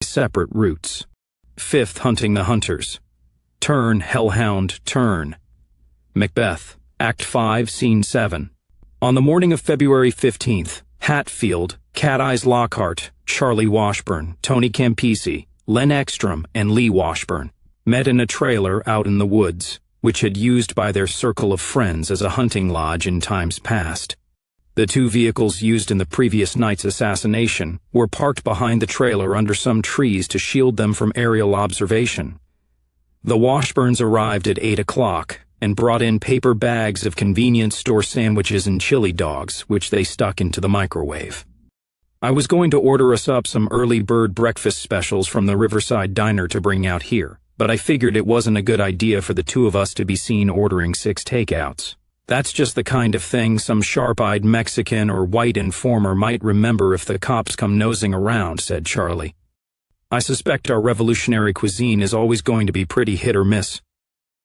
separate routes. Fifth, hunting the hunters. Turn, hellhound, turn. Macbeth, Act 5, Scene 7. On the morning of February 15th, Hatfield, Cat Eyes Lockhart, Charlie Washburn, Tony Campisi, Len Ekstrom, and Lee Washburn met in a trailer out in the woods, which had used by their circle of friends as a hunting lodge in times past. The two vehicles used in the previous night's assassination were parked behind the trailer under some trees to shield them from aerial observation. The Washburns arrived at 8 o'clock and brought in paper bags of convenience store sandwiches and chili dogs, which they stuck into the microwave. I was going to order us up some early bird breakfast specials from the Riverside Diner to bring out here, but I figured it wasn't a good idea for the two of us to be seen ordering 6 takeouts. That's just the kind of thing some sharp-eyed Mexican or white informer might remember if the cops come nosing around, said Charlie. I suspect our revolutionary cuisine is always going to be pretty hit or miss.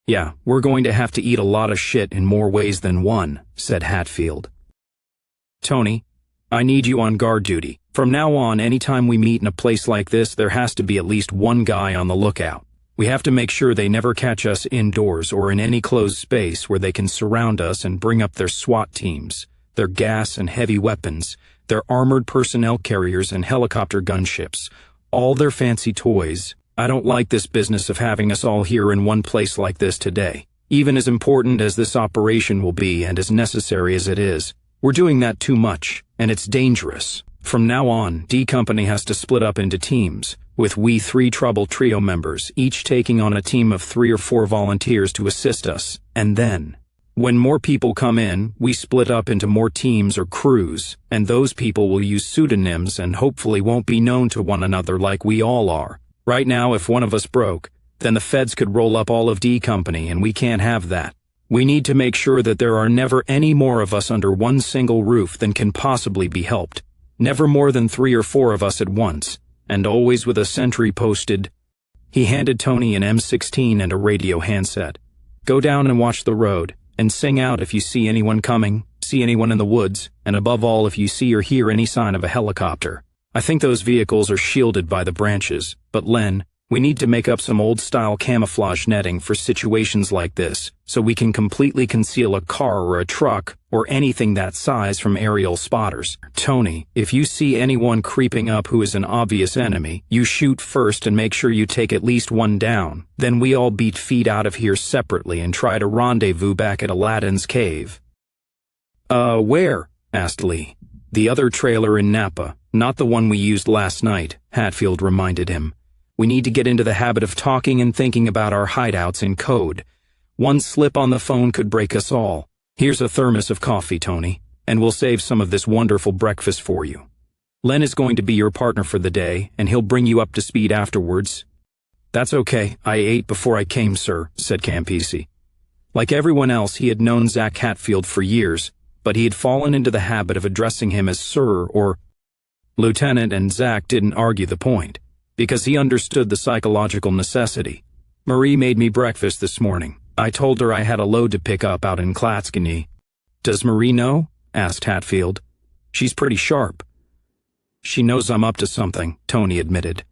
Yeah, we're going to have to eat a lot of shit in more ways than one, said Hatfield. Tony, I need you on guard duty. From now on, anytime we meet in a place like this, there has to be at least one guy on the lookout. We have to make sure they never catch us indoors or in any closed space where they can surround us and bring up their SWAT teams, their gas and heavy weapons, their armored personnel carriers and helicopter gunships, all their fancy toys. I don't like this business of having us all here in one place like this today. Even as important as this operation will be and as necessary as it is, we're doing that too much, and it's dangerous. From now on, D Company has to split up into teams, with we 3 Trouble Trio members, each taking on a team of 3 or 4 volunteers to assist us, and then, when more people come in, we split up into more teams or crews, and those people will use pseudonyms and hopefully won't be known to one another like we all are. Right now, if one of us broke, then the feds could roll up all of D Company, and we can't have that. We need to make sure that there are never any more of us under one single roof than can possibly be helped. Never more than 3 or 4 of us at once, and always with a sentry posted. He handed Tony an M16 and a radio handset. Go down and watch the road, and sing out if you see anyone coming, see anyone in the woods, and above all if you see or hear any sign of a helicopter. I think those vehicles are shielded by the branches, but Len, we need to make up some old-style camouflage netting for situations like this, so we can completely conceal a car or a truck or anything that size from aerial spotters. Tony, if you see anyone creeping up who is an obvious enemy, you shoot first and make sure you take at least one down. Then we all beat feet out of here separately and try to rendezvous back at Aladdin's cave. Where? Asked Lee. The other trailer in Napa, not the one we used last night, Hatfield reminded him. We need to get into the habit of talking and thinking about our hideouts in code. One slip on the phone could break us all. Here's a thermos of coffee, Tony, and we'll save some of this wonderful breakfast for you. Len is going to be your partner for the day, and he'll bring you up to speed afterwards. That's okay. I ate before I came, sir, said Campisi. Like everyone else, he had known Zack Hatfield for years, but he had fallen into the habit of addressing him as Sir or Lieutenant, and Zack didn't argue the point, because he understood the psychological necessity. Marie made me breakfast this morning. I told her I had a load to pick up out in Clatskanie. Does Marie know? Asked Hatfield. She's pretty sharp. She knows I'm up to something, Tony admitted.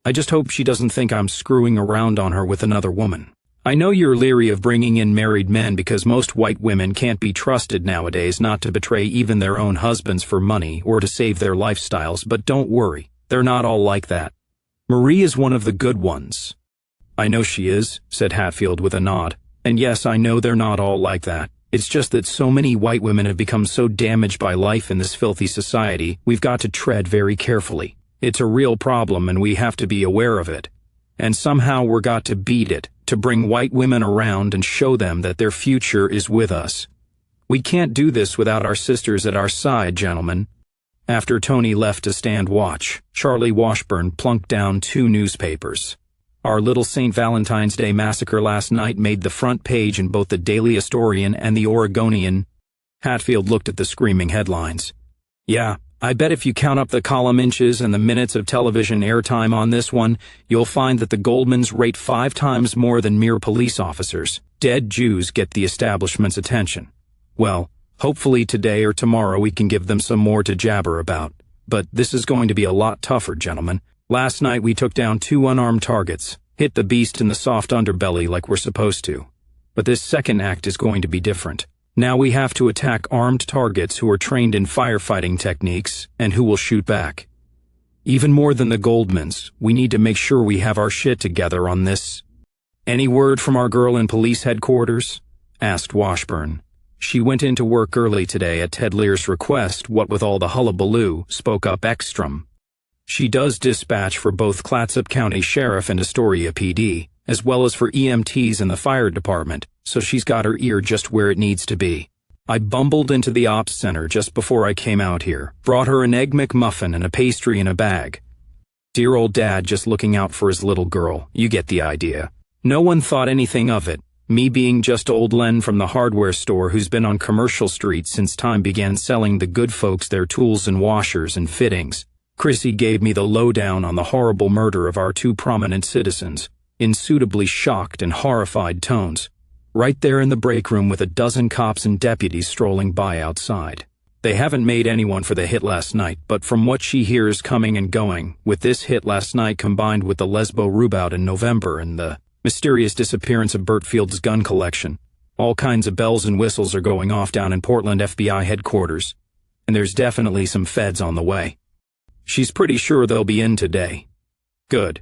I just hope she doesn't think I'm screwing around on her with another woman. I know you're leery of bringing in married men because most white women can't be trusted nowadays not to betray even their own husbands for money or to save their lifestyles, but don't worry, they're not all like that. Marie is one of the good ones. I know she is, said Hatfield with a nod. And yes, I know they're not all like that. It's just that so many white women have become so damaged by life in this filthy society, we've got to tread very carefully. It's a real problem and we have to be aware of it. And somehow we're got to beat it, to bring white women around and show them that their future is with us. We can't do this without our sisters at our side, gentlemen. After Tony left to stand watch, Charlie Washburn plunked down 2 newspapers. Our little St. Valentine's Day massacre last night made the front page in both the Daily Historian and the Oregonian. Hatfield looked at the screaming headlines. Yeah, I bet if you count up the column inches and the minutes of television airtime on this one, you'll find that the Goldmans rate 5 times more than mere police officers. Dead Jews get the establishment's attention. Well, hopefully today or tomorrow we can give them some more to jabber about. But this is going to be a lot tougher, gentlemen. Last night we took down 2 unarmed targets, hit the beast in the soft underbelly like we're supposed to. But this second act is going to be different. Now we have to attack armed targets who are trained in firefighting techniques and who will shoot back. Even more than the Goldmans, we need to make sure we have our shit together on this. Any word from our girl in police headquarters? Asked Washburn. She went into work early today at Ted Lear's request. What with all the hullabaloo, spoke up Ekstrom. She does dispatch for both Clatsop County Sheriff and Astoria PD, as well as for EMTs in the fire department, so she's got her ear just where it needs to be. I bumbled into the ops center just before I came out here, brought her an Egg McMuffin and a pastry in a bag. Dear old dad just looking out for his little girl, you get the idea. No one thought anything of it, me being just old Len from the hardware store who's been on Commercial Street since time began selling the good folks their tools and washers and fittings. Chrissy gave me the lowdown on the horrible murder of our 2 prominent citizens, in suitably shocked and horrified tones, right there in the break room with a dozen cops and deputies strolling by outside. They haven't made anyone for the hit last night, but from what she hears coming and going, with this hit last night combined with the Lesbo Rubout in November and the mysterious disappearance of Burt Field's gun collection, all kinds of bells and whistles are going off down in Portland FBI headquarters, and there's definitely some feds on the way. She's pretty sure they'll be in today. Good.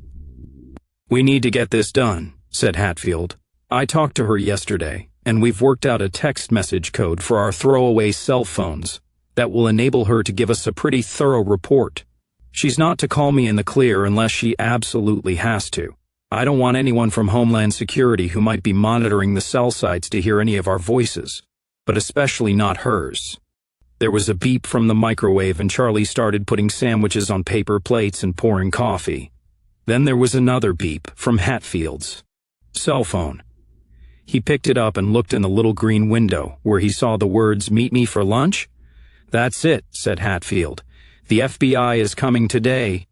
We need to get this done, said Hatfield. I talked to her yesterday, and we've worked out a text message code for our throwaway cell phones that will enable her to give us a pretty thorough report. She's not to call me in the clear unless she absolutely has to. I don't want anyone from Homeland Security who might be monitoring the cell sites to hear any of our voices, but especially not hers. There was a beep from the microwave and Charlie started putting sandwiches on paper plates and pouring coffee. Then there was another beep from Hatfield's cell phone. He picked it up and looked in the little green window where he saw the words, "Meet me for lunch?" "That's it," said Hatfield. "The FBI is coming today."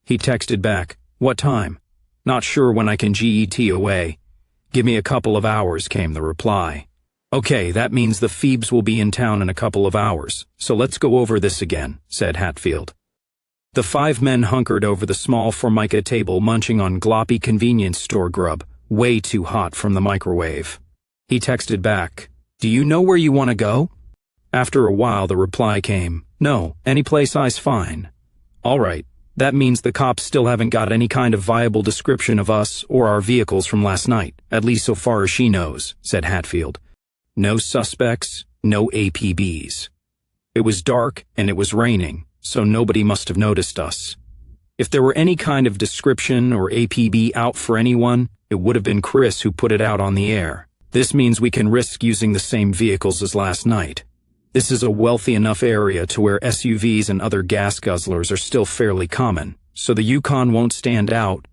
He texted back, "What time?" "Not sure when I can get away." "Give me a couple of hours," came the reply. "Okay, that means the Phoebes will be in town in a couple of hours, so let's go over this again," said Hatfield. The 5 men hunkered over the small formica table munching on gloppy convenience store grub, way too hot from the microwave. He texted back, "Do you know where you want to go?" After a while the reply came, "No, any place I's fine." "All right, that means the cops still haven't got any kind of viable description of us or our vehicles from last night, at least so far as she knows," said Hatfield. No suspects, no APBs. It was dark and it was raining, so nobody must have noticed us. If there were any kind of description or APB out for anyone, it would have been Chris who put it out on the air. This means we can risk using the same vehicles as last night. This is a wealthy enough area to where SUVs and other gas guzzlers are still fairly common, so the Yukon won't stand out.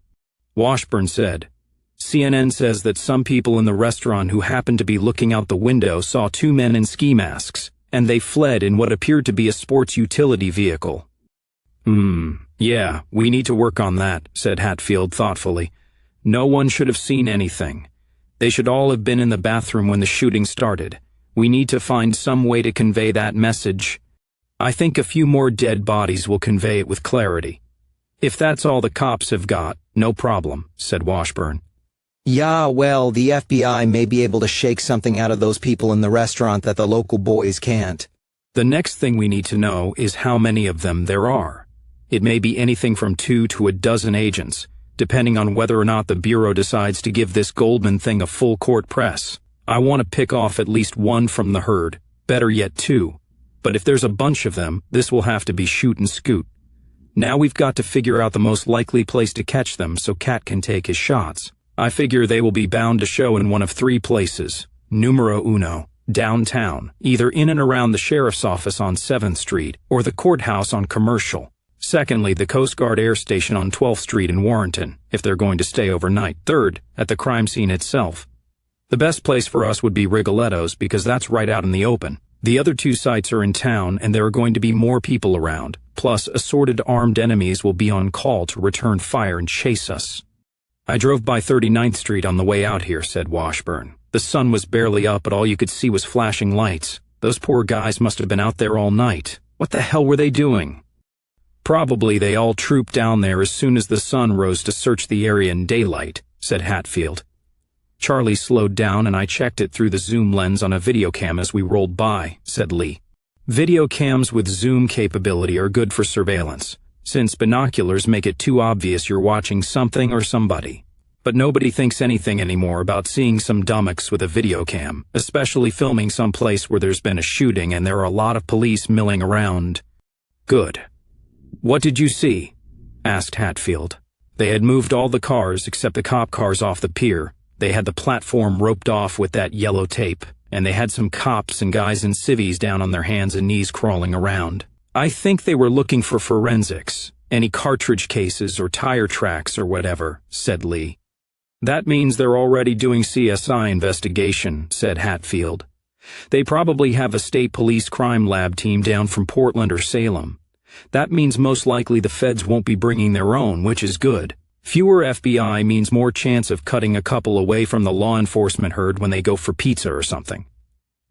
Washburn said, CNN says that some people in the restaurant who happened to be looking out the window saw 2 men in ski masks, and they fled in what appeared to be a sports utility vehicle. Yeah, we need to work on that, said Hatfield thoughtfully. No one should have seen anything. They should all have been in the bathroom when the shooting started. We need to find some way to convey that message. I think a few more dead bodies will convey it with clarity. If that's all the cops have got, no problem, said Washburn. Yeah, well, the FBI may be able to shake something out of those people in the restaurant that the local boys can't. The next thing we need to know is how many of them there are. It may be anything from 2 to a dozen agents, depending on whether or not the Bureau decides to give this Goldman thing a full court press. I want to pick off at least 1 from the herd, better yet 2. But if there's a bunch of them, this will have to be shoot and scoot. Now we've got to figure out the most likely place to catch them so Cat can take his shots. I figure they will be bound to show in one of 3 places. Numero uno, downtown, either in and around the sheriff's office on 7th Street or the courthouse on Commercial. Secondly, the Coast Guard Air Station on 12th Street in Warrenton, if they're going to stay overnight. Third, at the crime scene itself. The best place for us would be Rigoletto's because that's right out in the open. The other 2 sites are in town and there are going to be more people around. Plus, assorted armed enemies will be on call to return fire and chase us. I drove by 39th Street on the way out here, said Washburn. The sun was barely up, but all you could see was flashing lights. Those poor guys must have been out there all night. What the hell were they doing? Probably they all trooped down there as soon as the sun rose to search the area in daylight, said Hatfield. Charlie slowed down and I checked it through the zoom lens on a videocam as we rolled by, said Lee. Videocams with zoom capability are good for surveillance, since binoculars make it too obvious you're watching something or somebody. But nobody thinks anything anymore about seeing some dummox with a videocam, especially filming someplace where there's been a shooting and there are a lot of police milling around. Good. What did you see? Asked Hatfield. They had moved all the cars except the cop cars off the pier. They had the platform roped off with that yellow tape, and they had some cops and guys in civvies down on their hands and knees crawling around. I think they were looking for forensics, any cartridge cases or tire tracks or whatever, said Lee. That means they're already doing CSI investigation, said Hatfield. They probably have a state police crime lab team down from Portland or Salem. That means most likely the feds won't be bringing their own, which is good. Fewer FBI means more chance of cutting a couple away from the law enforcement herd when they go for pizza or something.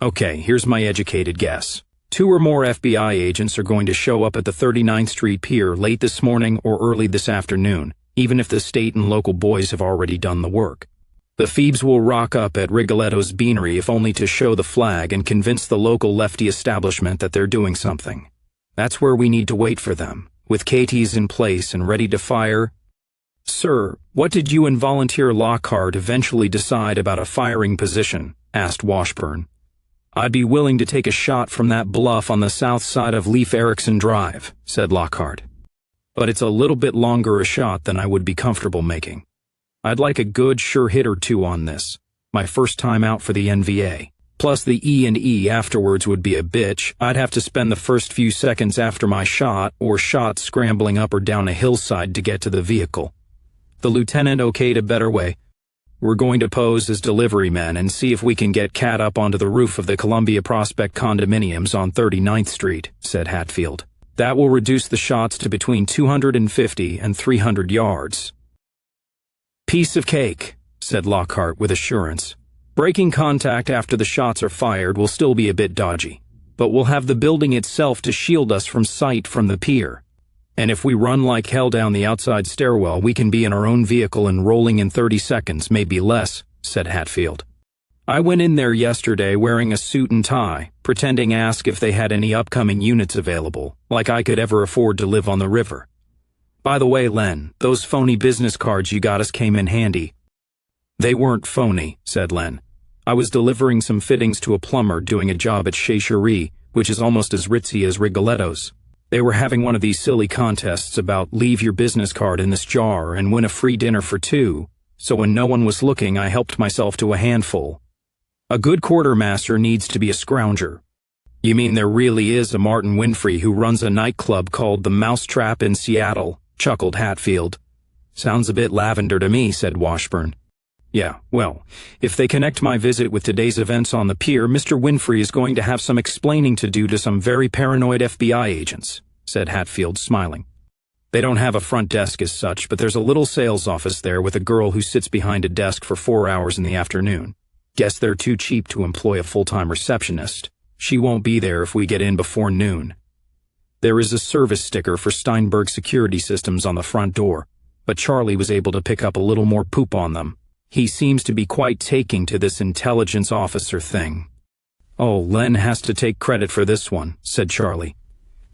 Okay, here's my educated guess. 2 or more FBI agents are going to show up at the 39th Street Pier late this morning or early this afternoon, even if the state and local boys have already done the work. The Phoebes will rock up at Rigoletto's Beanery if only to show the flag and convince the local lefty establishment that they're doing something. That's where we need to wait for them, with KTs in place and ready to fire. Sir, what did you and Volunteer Lockhart eventually decide about a firing position? Asked Washburn. I'd be willing to take a shot from that bluff on the south side of Leif Erikson Drive, said Lockhart. But it's a little bit longer a shot than I would be comfortable making. I'd like a good sure hit or two on this. My first time out for the NVA. Plus the E&E afterwards would be a bitch. I'd have to spend the first few seconds after my shot or shot scrambling up or down a hillside to get to the vehicle. The lieutenant okayed a better way. We're going to pose as delivery men and see if we can get Cat up onto the roof of the Columbia Prospect condominiums on 39th Street, said Hatfield. That will reduce the shots to between 250 and 300 yards. Piece of cake, said Lockhart with assurance. Breaking contact after the shots are fired will still be a bit dodgy, but we'll have the building itself to shield us from sight from the pier. And if we run like hell down the outside stairwell, we can be in our own vehicle and rolling in 30 seconds, maybe less, said Hatfield. I went in there yesterday wearing a suit and tie, pretending to ask if they had any upcoming units available, like I could ever afford to live on the river. By the way, Len, those phony business cards you got us came in handy. They weren't phony, said Len. I was delivering some fittings to a plumber doing a job at Chez Cherie, which is almost as ritzy as Rigoletto's. They were having one of these silly contests about leave your business card in this jar and win a free dinner for 2, so when no one was looking I helped myself to a handful. A good quartermaster needs to be a scrounger. You mean there really is a Martin Winfrey who runs a nightclub called the Mousetrap in Seattle, chuckled Hatfield. Sounds a bit lavender to me, said Washburn. Yeah, well, if they connect my visit with today's events on the pier, Mr. Winfrey is going to have some explaining to do to some very paranoid FBI agents, said Hatfield, smiling. They don't have a front desk as such, but there's a little sales office there with a girl who sits behind a desk for 4 hours in the afternoon. Guess they're too cheap to employ a full-time receptionist. She won't be there if we get in before noon. There is a service sticker for Steinberg Security Systems on the front door, but Charlie was able to pick up a little more poop on them. He seems to be quite taking to this intelligence officer thing. Oh, Len has to take credit for this one, said Charlie.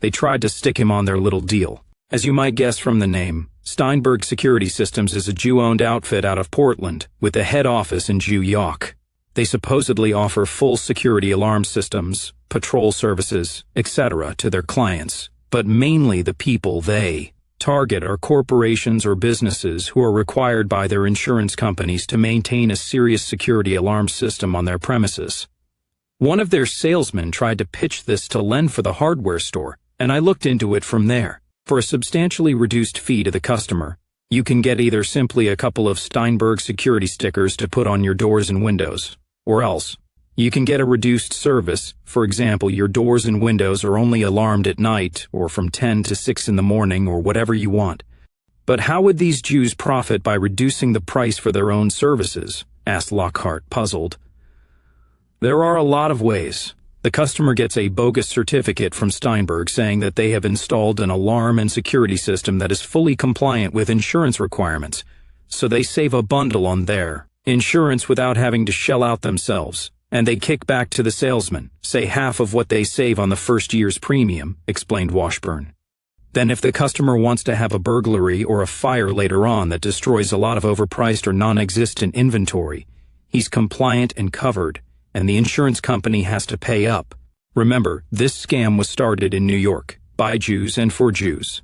They tried to stick him on their little deal. As you might guess from the name, Steinberg Security Systems is a Jew-owned outfit out of Portland, with a head office in Jew York. They supposedly offer full security alarm systems, patrol services, etc. to their clients, but mainly the people they target are corporations or businesses who are required by their insurance companies to maintain a serious security alarm system on their premises. One of their salesmen tried to pitch this to Len for the hardware store, and I looked into it from there. For a substantially reduced fee to the customer, you can get either simply a couple of Steinberg security stickers to put on your doors and windows, or else you can get a reduced service. For example, your doors and windows are only alarmed at night or from 10 to 6 in the morning or whatever you want. But how would these Jews profit by reducing the price for their own services? Asked Lockhart, puzzled. There are a lot of ways. The The customer gets a bogus certificate from Steinberg saying that they have installed an alarm and security system that is fully compliant with insurance requirements, so they save a bundle on their insurance without having to shell out themselves, and they kick back to the salesman, say half of what they save on the first year's premium, explained Washburn. Then if the customer wants to have a burglary or a fire later on that destroys a lot of overpriced or non-existent inventory, he's compliant and covered, and the insurance company has to pay up. Remember, this scam was started in New York, by Jews and for Jews.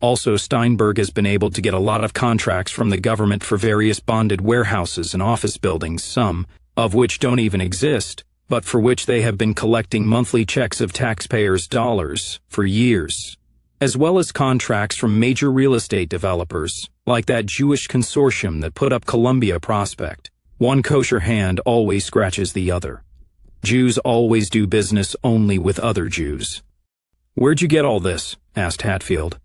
Also, Steinberg has been able to get a lot of contracts from the government for various bonded warehouses and office buildings, some of which don't even exist, but for which they have been collecting monthly checks of taxpayers' dollars for years, as well as contracts from major real estate developers, like that Jewish consortium that put up Columbia Prospect. One kosher hand always scratches the other. Jews always do business only with other Jews. Where'd you get all this? Asked Hatfield.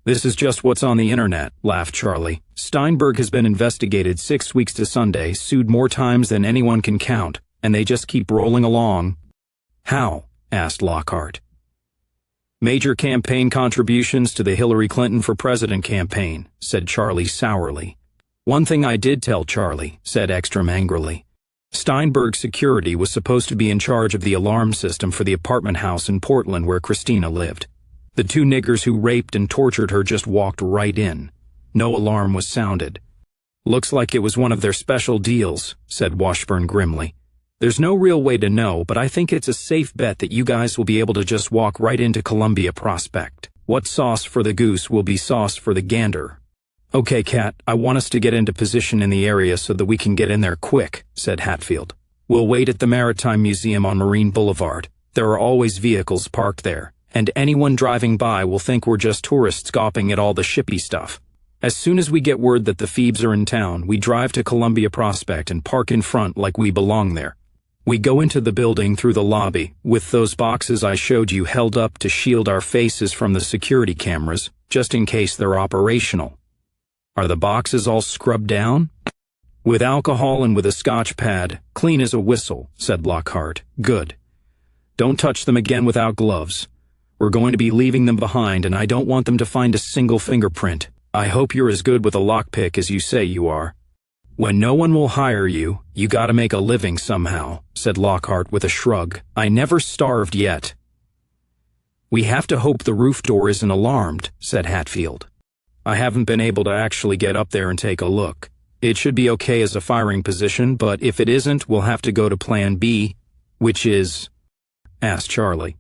This is just what's on the internet, laughed Charlie. Steinberg has been investigated 6 weeks to Sunday, sued more times than anyone can count, and they just keep rolling along. How? Asked Lockhart. Major campaign contributions to the Hillary Clinton for President campaign, said Charlie sourly. One thing I did tell Charlie, said Ekstrom angrily. Steinberg Security was supposed to be in charge of the alarm system for the apartment house in Portland where Christina lived. The two niggers who raped and tortured her just walked right in. No alarm was sounded. Looks like it was one of their special deals, said Washburn grimly. There's no real way to know, but I think it's a safe bet that you guys will be able to just walk right into Columbia Prospect. What's sauce for the goose will be sauce for the gander. Okay, Cat, I want us to get into position in the area so that we can get in there quick, said Hatfield. We'll wait at the Maritime Museum on Marine Boulevard. There are always vehicles parked there, and anyone driving by will think we're just tourists gawping at all the shippy stuff. As soon as we get word that the Phoebes are in town, we drive to Columbia Prospect and park in front like we belong there. We go into the building through the lobby, with those boxes I showed you held up to shield our faces from the security cameras, just in case they're operational. Are the boxes all scrubbed down? With alcohol and with a scotch pad, clean as a whistle, said Lockhart. Good. Don't touch them again without gloves. We're going to be leaving them behind, and I don't want them to find a single fingerprint. I hope you're as good with a lockpick as you say you are. When no one will hire you, you gotta make a living somehow, said Lockhart with a shrug. I never starved yet. We have to hope the roof door isn't alarmed, said Hatfield. I haven't been able to actually get up there and take a look. It should be okay as a firing position, but if it isn't, we'll have to go to Plan B, which is... asked Charlie.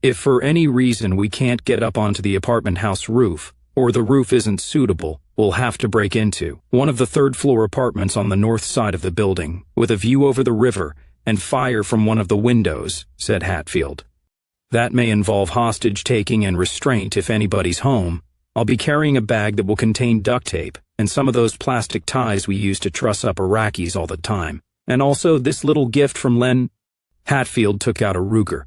If for any reason we can't get up onto the apartment house roof, or the roof isn't suitable, we'll have to break into one of the third-floor apartments on the north side of the building, with a view over the river, and fire from one of the windows, said Hatfield. That may involve hostage-taking and restraint if anybody's home. I'll be carrying a bag that will contain duct tape, and some of those plastic ties we use to truss up Iraqis all the time. And also this little gift from Len. Hatfield took out a Ruger.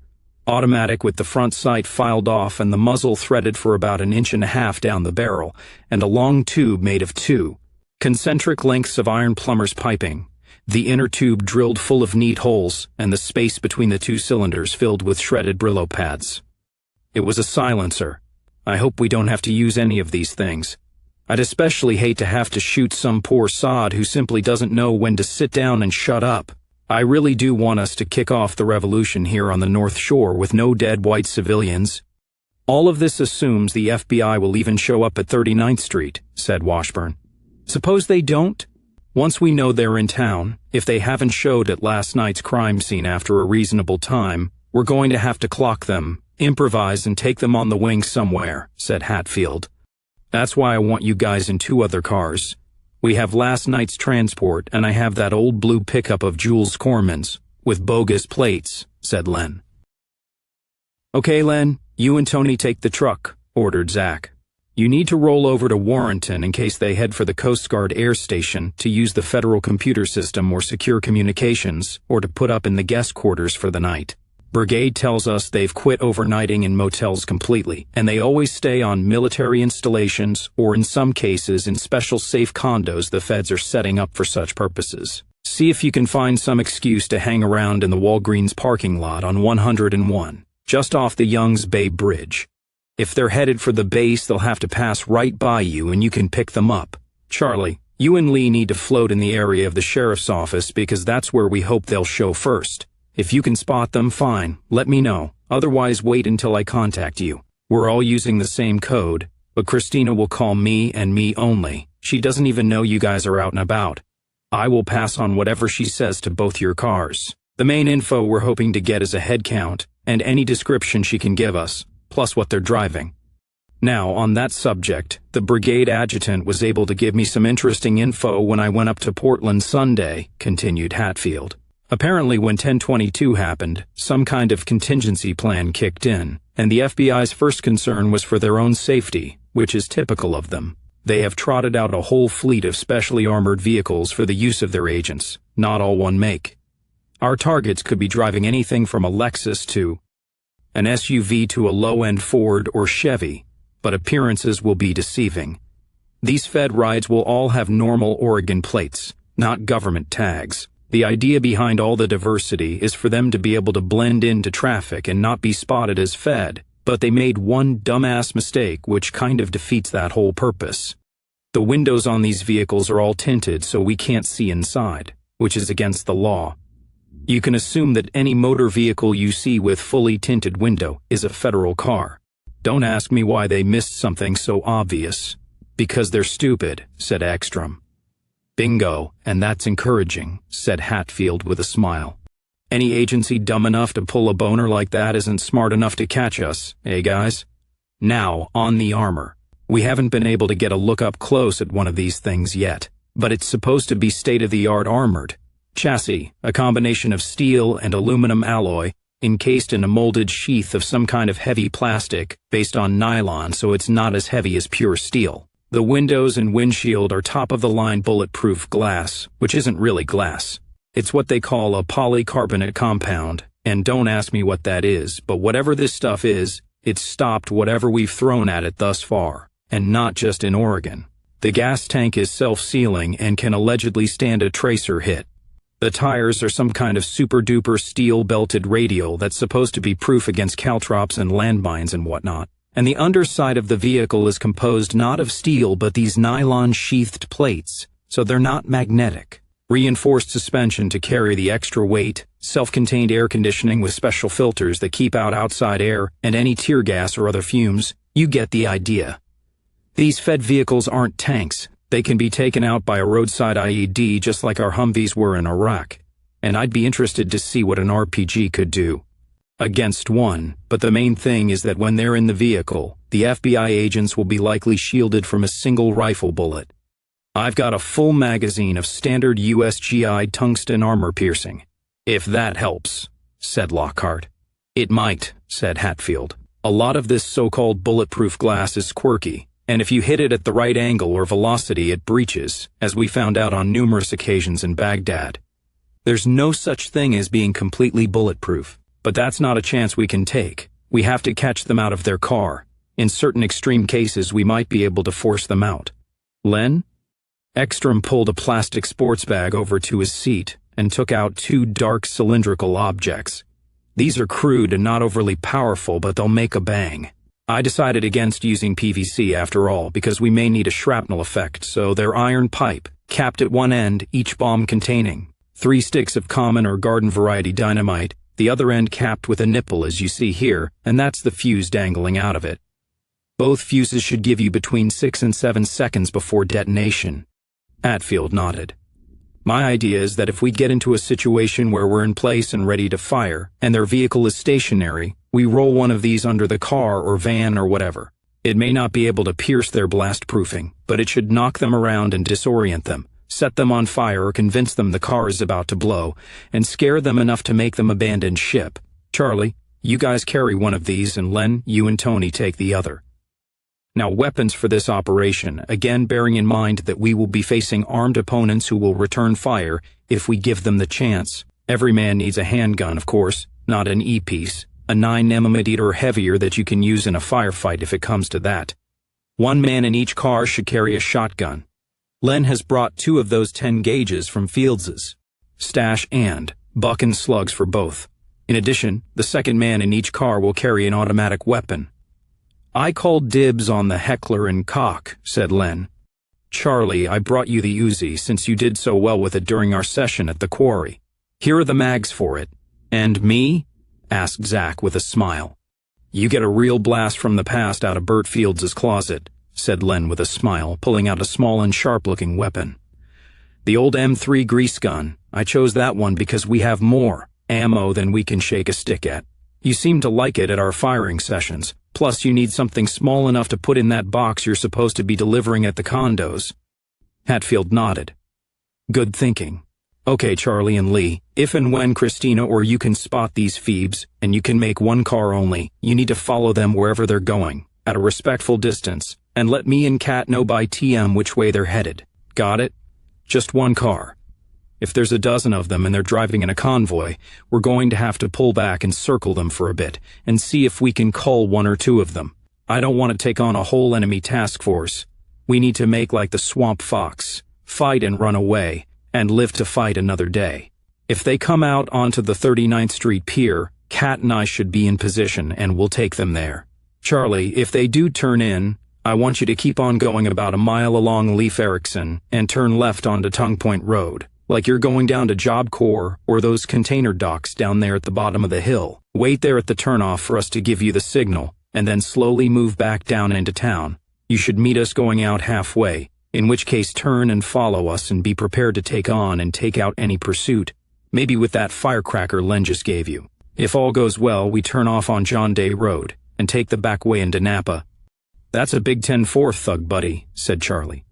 Automatic with the front sight filed off and the muzzle threaded for about 1.5 inches down the barrel, and a long tube made of 2 concentric lengths of iron plumber's piping, the inner tube drilled full of neat holes, and the space between the 2 cylinders filled with shredded Brillo pads. It was a silencer. I hope we don't have to use any of these things. I'd especially hate to have to shoot some poor sod who simply doesn't know when to sit down and shut up. I really do want us to kick off the revolution here on the North Shore with no dead white civilians. All of this assumes the FBI will even show up at 39th Street, said Washburn. Suppose they don't? Once we know they're in town, if they haven't showed at last night's crime scene after a reasonable time, we're going to have to clock them, improvise and take them on the wing somewhere, said Hatfield. That's why I want you guys in 2 other cars. We have last night's transport, and I have that old blue pickup of Jules Corman's, with bogus plates, said Len. Okay, Len, you and Tony take the truck, ordered Zack. You need to roll over to Warrenton in case they head for the Coast Guard Air Station to use the federal computer system or secure communications, or to put up in the guest quarters for the night. Brigade tells us they've quit overnighting in motels completely, and they always stay on military installations or in some cases in special safe condos the feds are setting up for such purposes. See if you can find some excuse to hang around in the Walgreens parking lot on 101, just off the Youngs Bay Bridge. If they're headed for the base, they'll have to pass right by you and you can pick them up. Charlie, you and Lee need to float in the area of the sheriff's office because that's where we hope they'll show first. If you can spot them, fine, let me know. Otherwise, wait until I contact you. We're all using the same code, but Christina will call me and me only. She doesn't even know you guys are out and about. I will pass on whatever she says to both your cars. The main info we're hoping to get is a head count and any description she can give us, plus what they're driving. Now, on that subject, the brigade adjutant was able to give me some interesting info when I went up to Portland Sunday, continued Hatfield. Apparently when 1022 happened, some kind of contingency plan kicked in, and the FBI's first concern was for their own safety, which is typical of them. They have trotted out a whole fleet of specially armored vehicles for the use of their agents, not all one make. Our targets could be driving anything from a Lexus to an SUV to a low-end Ford or Chevy, but appearances will be deceiving. These Fed rides will all have normal Oregon plates, not government tags. The idea behind all the diversity is for them to be able to blend into traffic and not be spotted as Fed, but they made one dumbass mistake which kind of defeats that whole purpose. The windows on these vehicles are all tinted so we can't see inside, which is against the law. You can assume that any motor vehicle you see with fully tinted window is a federal car. Don't ask me why they missed something so obvious. Because they're stupid, said Ekstrom. Bingo, and that's encouraging, said Hatfield with a smile. Any agency dumb enough to pull a boner like that isn't smart enough to catch us, eh guys? Now, on the armor. We haven't been able to get a look up close at one of these things yet, but it's supposed to be state-of-the-art armored. Chassis, a combination of steel and aluminum alloy, encased in a molded sheath of some kind of heavy plastic based on nylon so it's not as heavy as pure steel. The windows and windshield are top-of-the-line bulletproof glass, which isn't really glass. It's what they call a polycarbonate compound, and don't ask me what that is, but whatever this stuff is, it's stopped whatever we've thrown at it thus far, and not just in Oregon. The gas tank is self-sealing and can allegedly stand a tracer hit. The tires are some kind of super-duper steel-belted radial that's supposed to be proof against caltrops and landmines and whatnot. And the underside of the vehicle is composed not of steel but these nylon-sheathed plates, so they're not magnetic. Reinforced suspension to carry the extra weight, self-contained air conditioning with special filters that keep out outside air and any tear gas or other fumes. You get the idea. These Fed vehicles aren't tanks. They can be taken out by a roadside IED just like our Humvees were in Iraq. And I'd be interested to see what an RPG could do. Against one, but the main thing is that when they're in the vehicle, the FBI agents will be likely shielded from a single rifle bullet. I've got a full magazine of standard USGI tungsten armor piercing. If that helps, said Lockhart. It might, said Hatfield. A lot of this so-called bulletproof glass is quirky, and if you hit it at the right angle or velocity it breaches, as we found out on numerous occasions in Baghdad. There's no such thing as being completely bulletproof, but that's not a chance we can take. We have to catch them out of their car. In certain extreme cases we might be able to force them out. Len? Ekstrom pulled a plastic sports bag over to his seat and took out two dark cylindrical objects. These are crude and not overly powerful, but they'll make a bang. I decided against using PVC after all because we may need a shrapnel effect, so they're iron pipe, capped at one end, each bomb containing 3 sticks of common or garden variety dynamite, the other end capped with a nipple as you see here, and that's the fuse dangling out of it. Both fuses should give you between 6 and 7 seconds before detonation. Hatfield nodded. My idea is that if we get into a situation where we're in place and ready to fire, and their vehicle is stationary, we roll one of these under the car or van or whatever. It may not be able to pierce their blast proofing, but it should knock them around and disorient them, set them on fire or convince them the car is about to blow, and scare them enough to make them abandon ship. Charlie, you guys carry one of these, and Len, you and Tony take the other. Now, weapons for this operation, again bearing in mind that we will be facing armed opponents who will return fire if we give them the chance. Every man needs a handgun, of course, not an E-piece, a 9mm or heavier that you can use in a firefight if it comes to that. One man in each car should carry a shotgun. Len has brought 2 of those 10 gauges from Fields's. stash, and buck and slugs for both. In addition, the second man in each car will carry an automatic weapon. I called dibs on the heckler and cock, said Len. Charlie, I brought you the Uzi since you did so well with it during our session at the quarry. Here are the mags for it. And me? Asked Zack with a smile. You get a real blast from the past out of Bert Fields' closet, said Len with a smile, pulling out a small and sharp-looking weapon. The old M3 grease gun. I chose that one because we have more ammo than we can shake a stick at. You seem to like it at our firing sessions. Plus, you need something small enough to put in that box you're supposed to be delivering at the condos. Hatfield nodded. Good thinking. Okay, Charlie and Lee, if and when Christina or you can spot these Phoebes, and you can make one car only, you need to follow them wherever they're going, at a respectful distance, and let me and Kat know by TM which way they're headed. Got it? Just one car. If there's a dozen of them and they're driving in a convoy, we're going to have to pull back and circle them for a bit, and see if we can cull one or two of them. I don't want to take on a whole enemy task force. We need to make like the swamp fox, fight and run away, and live to fight another day. If they come out onto the 39th Street Pier, Kat and I should be in position and we'll take them there. Charlie, if they do turn in, I want you to keep on going about a mile along Leif Erikson and turn left onto Tongue Point Road, like you're going down to Job Corps or those container docks down there at the bottom of the hill. Wait there at the turnoff for us to give you the signal, and then slowly move back down into town. You should meet us going out halfway, in which case turn and follow us and be prepared to take on and take out any pursuit, maybe with that firecracker Len just gave you. If all goes well, we turn off on John Day Road and take the back way into Napa. That's a big 10-4, thug buddy, said Charlie.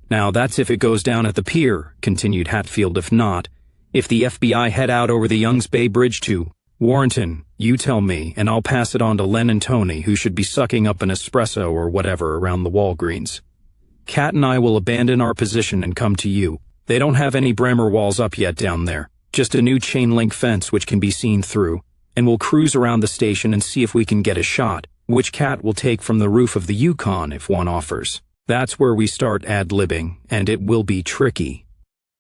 Now that's if it goes down at the pier, continued Hatfield. If not, if the FBI head out over the Youngs Bay Bridge to Warrenton, you tell me, and I'll pass it on to Len and Tony, who should be sucking up an espresso or whatever around the Walgreens. Kat and I will abandon our position and come to you. They don't have any Brammer walls up yet down there, just a new chain-link fence which can be seen through, and we'll cruise around the station and see if we can get a shot, which Kat will take from the roof of the Yukon if one offers. That's where we start ad-libbing, and it will be tricky.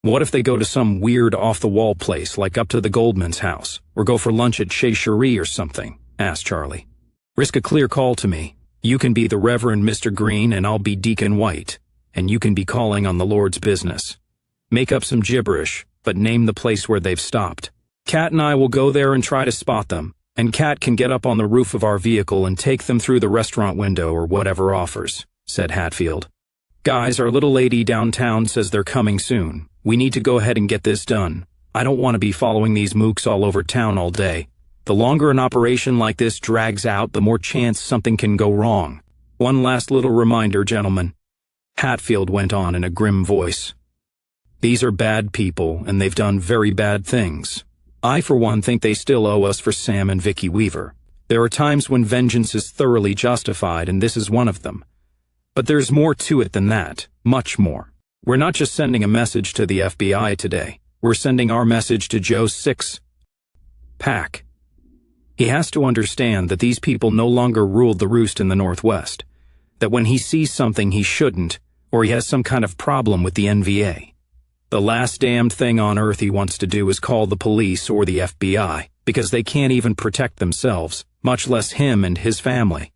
What if they go to some weird off-the-wall place, like up to the Goldmans' house, or go for lunch at Chez Cherie or something? Asked Charlie. Risk a clear call to me. You can be the Reverend Mr. Green, and I'll be Deacon White, and you can be calling on the Lord's business. Make up some gibberish, but name the place where they've stopped. Kat and I will go there and try to spot them, and Kat can get up on the roof of our vehicle and take them through the restaurant window or whatever offers, said Hatfield. Guys, our little lady downtown says they're coming soon. We need to go ahead and get this done. I don't want to be following these mooks all over town all day. The longer an operation like this drags out, the more chance something can go wrong. One last little reminder, gentlemen. Hatfield went on in a grim voice. These are bad people, and they've done very bad things. I, for one, think they still owe us for Sam and Vicky Weaver. There are times when vengeance is thoroughly justified, and this is one of them. But there's more to it than that, much more. We're not just sending a message to the FBI today. We're sending our message to Joe's six-pack. He has to understand that these people no longer ruled the roost in the Northwest, that when he sees something he shouldn't, or he has some kind of problem with the NVA, the last damned thing on earth he wants to do is call the police or the FBI, because they can't even protect themselves, much less him and his family.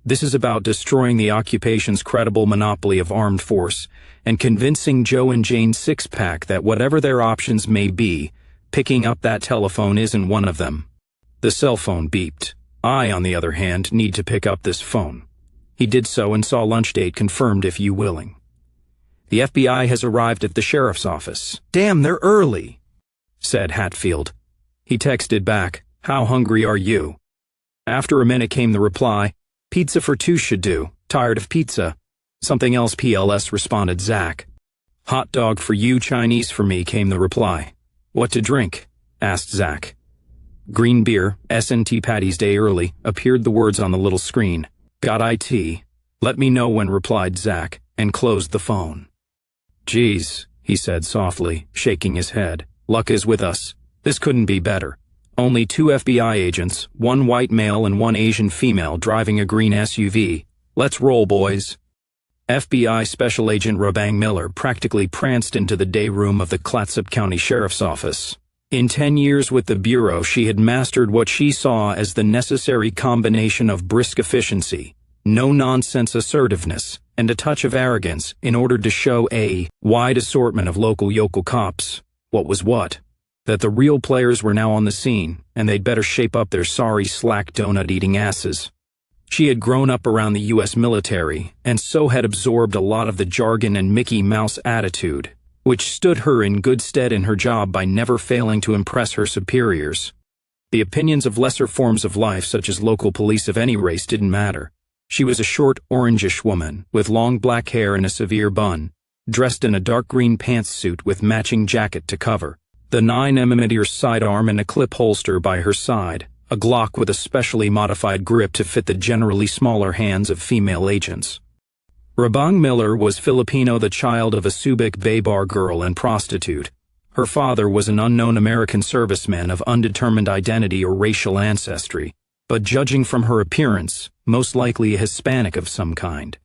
This is about destroying the occupation's credible monopoly of armed force and convincing Joe and Jane six-pack that whatever their options may be, picking up that telephone isn't one of them. The cell phone beeped. I, on the other hand, need to pick up this phone. He did so and saw lunch date confirmed if you willing. The FBI has arrived at the sheriff's office. Damn, they're early, said Hatfield. He texted back, how hungry are you? After a minute came the reply, pizza for two should do. Tired of pizza. Something else PLS, responded Zack. Hot dog for you, Chinese for me, came the reply. What to drink? Asked Zack. Green beer, S&T Patty's Day early, appeared the words on the little screen. Got IT. Let me know when, replied Zack, and closed the phone. Geez, he said softly, shaking his head. Luck is with us. This couldn't be better. Only 2 FBI agents, 1 white male and 1 Asian female driving a green SUV. Let's roll, boys. FBI Special Agent Rebang Miller practically pranced into the day room of the Clatsop County Sheriff's Office. In 10 years with the Bureau, she had mastered what she saw as the necessary combination of brisk efficiency, no-nonsense assertiveness, and a touch of arrogance in order to show a wide assortment of local yokel cops what was what, that the real players were now on the scene, and they'd better shape up their sorry slack donut-eating asses. She had grown up around the U.S. military, and so had absorbed a lot of the jargon and Mickey Mouse attitude, which stood her in good stead in her job by never failing to impress her superiors. The opinions of lesser forms of life, such as local police of any race, didn't matter. She was a short, orangish woman, with long black hair and a severe bun, dressed in a dark green pantsuit with matching jacket to cover, the 9mm sidearm and a clip holster by her side, a Glock with a specially modified grip to fit the generally smaller hands of female agents. Rebang Miller was Filipino, the child of a Subic Bay bar girl and prostitute. Her father was an unknown American serviceman of undetermined identity or racial ancestry, but judging from her appearance, most likely a Hispanic of some kind.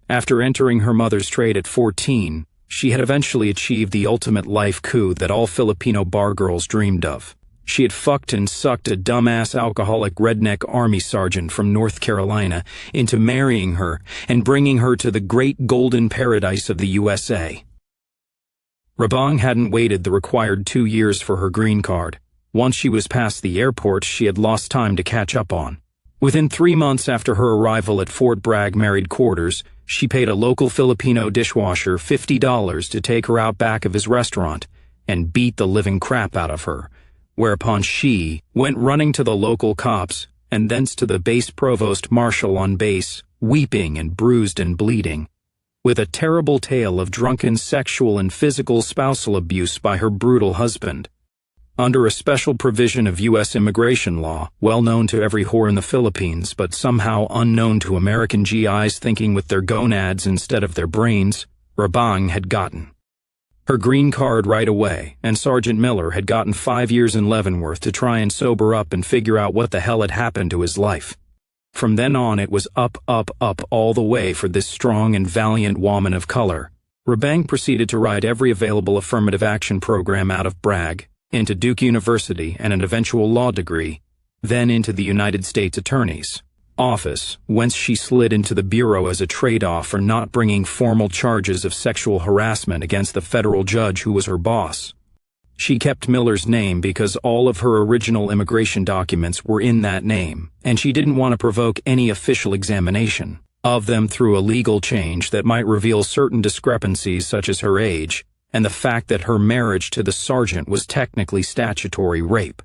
After entering her mother's trade at 14, she had eventually achieved the ultimate life coup that all Filipino bar girls dreamed of. She had fucked and sucked a dumbass alcoholic redneck army sergeant from North Carolina into marrying her and bringing her to the great golden paradise of the USA. Rebang hadn't waited the required 2 years for her green card. Once she was past the airport, she had lost time to catch up on. Within 3 months after her arrival at Fort Bragg married quarters, she paid a local Filipino dishwasher $50 to take her out back of his restaurant and beat the living crap out of her, whereupon she went running to the local cops and thence to the base provost marshal on base, weeping and bruised and bleeding, with a terrible tale of drunken sexual and physical spousal abuse by her brutal husband. Under a special provision of U.S. immigration law, well known to every whore in the Philippines but somehow unknown to American GIs thinking with their gonads instead of their brains, Rebang had gotten her green card right away, and Sergeant Miller had gotten 5 years in Leavenworth to try and sober up and figure out what the hell had happened to his life. From then on it was up, up, up all the way for this strong and valiant woman of color. Rebang proceeded to ride every available affirmative action program out of Bragg, into Duke University and an eventual law degree, then into the United States Attorney's Office, whence she slid into the Bureau as a trade-off for not bringing formal charges of sexual harassment against the federal judge who was her boss. She kept Miller's name because all of her original immigration documents were in that name, and she didn't want to provoke any official examination of them through a legal change that might reveal certain discrepancies such as her age and the fact that her marriage to the sergeant was technically statutory rape.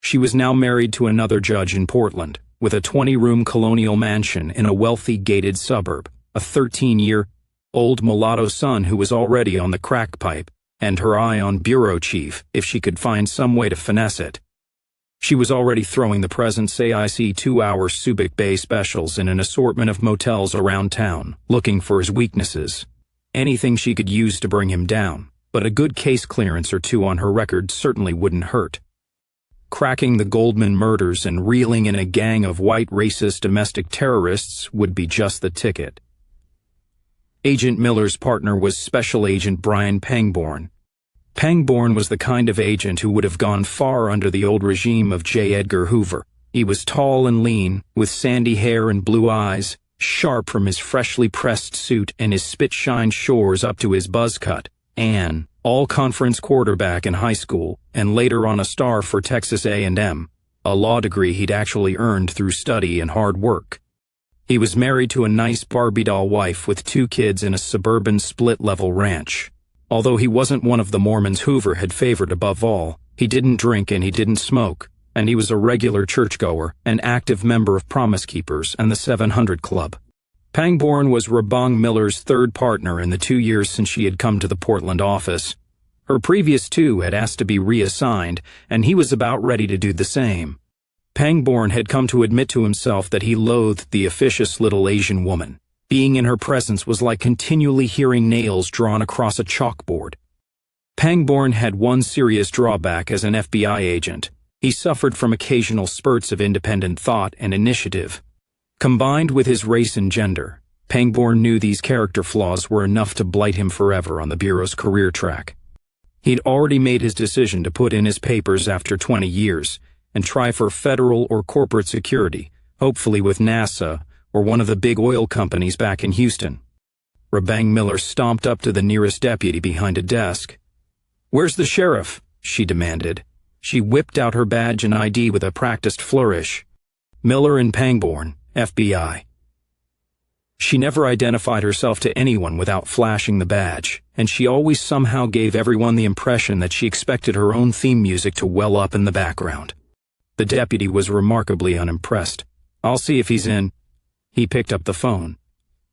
She was now married to another judge in Portland, with a 20-room colonial mansion in a wealthy gated suburb, a 13-year-old mulatto son who was already on the crack pipe, and her eye on bureau chief if she could find some way to finesse it. She was already throwing the present say-I-see 2-hour Subic Bay specials in an assortment of motels around town, looking for his weaknesses. Anything she could use to bring him down, but a good case clearance or two on her record certainly wouldn't hurt. Cracking the Goldman murders and reeling in a gang of white racist domestic terrorists would be just the ticket. Agent Miller's partner was Special Agent Brian Pangborn. Pangborn was the kind of agent who would have gone far under the old regime of J. Edgar Hoover. He was tall and lean, with sandy hair and blue eyes, sharp from his freshly pressed suit and his spit-shined shores up to his buzz cut, and all-conference quarterback in high school, and later on a star for Texas A&M, a law degree he'd actually earned through study and hard work. He was married to a nice Barbie doll wife with 2 kids in a suburban split-level ranch. Although he wasn't one of the Mormons Hoover had favored above all, he didn't drink and he didn't smoke, and he was a regular churchgoer, an active member of Promise Keepers and the 700 Club. Pangborn was Rebang Miller's third partner in the 2 years since she had come to the Portland office. Her previous 2 had asked to be reassigned, and he was about ready to do the same. Pangborn had come to admit to himself that he loathed the officious little Asian woman. Being in her presence was like continually hearing nails drawn across a chalkboard. Pangborn had one serious drawback as an FBI agent. He suffered from occasional spurts of independent thought and initiative. Combined with his race and gender, Pangborn knew these character flaws were enough to blight him forever on the Bureau's career track. He'd already made his decision to put in his papers after 20 years and try for federal or corporate security, hopefully with NASA or one of the big oil companies back in Houston. Rebang Miller stomped up to the nearest deputy behind a desk. "Where's the sheriff?" she demanded. She whipped out her badge and ID with a practiced flourish. "Miller and Pangborn, FBI." She never identified herself to anyone without flashing the badge, and she always somehow gave everyone the impression that she expected her own theme music to well up in the background. The deputy was remarkably unimpressed. "I'll see if he's in." He picked up the phone.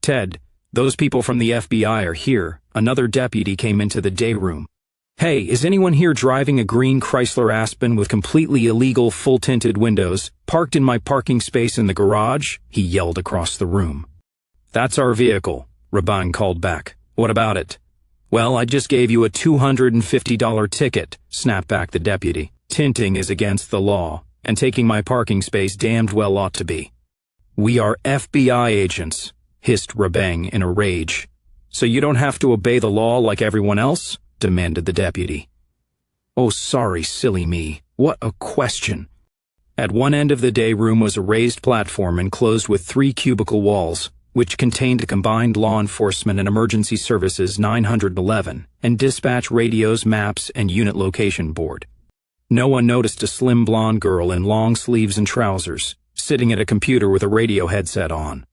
"Ted, those people from the FBI are here." Another deputy came into the day room. "Hey, is anyone here driving a green Chrysler Aspen with completely illegal full-tinted windows, parked in my parking space in the garage?" he yelled across the room. "That's our vehicle," Rebang called back. "What about it?" "Well, I just gave you a $250 ticket," snapped back the deputy. "Tinting is against the law, and taking my parking space damned well ought to be." "We are FBI agents," hissed Rebang in a rage. "So you don't have to obey the law like everyone else?" demanded the deputy. "Oh, sorry, silly me. What a question." At one end of the day room was a raised platform enclosed with 3 cubicle walls, which contained a combined law enforcement and emergency services 911 and dispatch radios, maps, and unit location board. No one noticed a slim blonde girl in long sleeves and trousers, sitting at a computer with a radio headset on.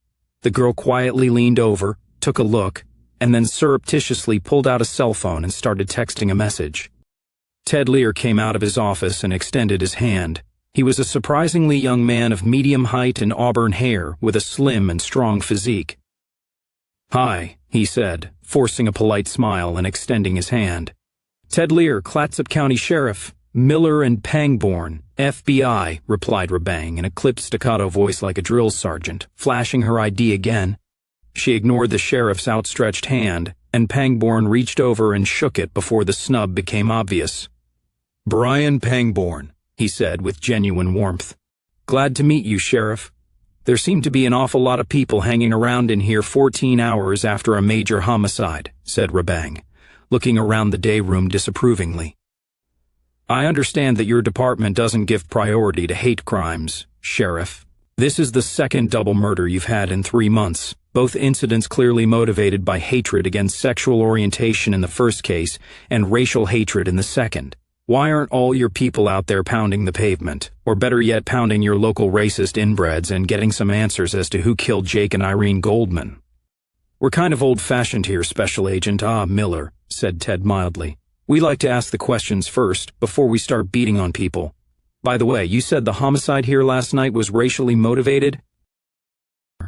The girl quietly leaned over, took a look, and then surreptitiously pulled out a cell phone and started texting a message. Ted Lear came out of his office and extended his hand. He was a surprisingly young man of medium height and auburn hair with a slim and strong physique. "Hi," he said, forcing a polite smile and extending his hand. "Ted Lear, Clatsop County Sheriff. Miller and Pangborn, FBI," replied Rebang in a clipped staccato voice like a drill sergeant, flashing her ID again. She ignored the sheriff's outstretched hand, and Pangborn reached over and shook it before the snub became obvious. "Brian Pangborn," he said with genuine warmth. "Glad to meet you, Sheriff. There seem to be an awful lot of people hanging around in here 14 hours after a major homicide," said Rebang, looking around the day room disapprovingly. "I understand that your department doesn't give priority to hate crimes, Sheriff. This is the second double murder you've had in 3 months, both incidents clearly motivated by hatred against sexual orientation in the first case and racial hatred in the second. Why aren't all your people out there pounding the pavement, or better yet pounding your local racist inbreds and getting some answers as to who killed Jake and Irene Goldman?" "We're kind of old-fashioned here, Special Agent Miller," said Ted mildly. "We like to ask the questions first, before we start beating on people. By the way, you said the homicide here last night was racially motivated?"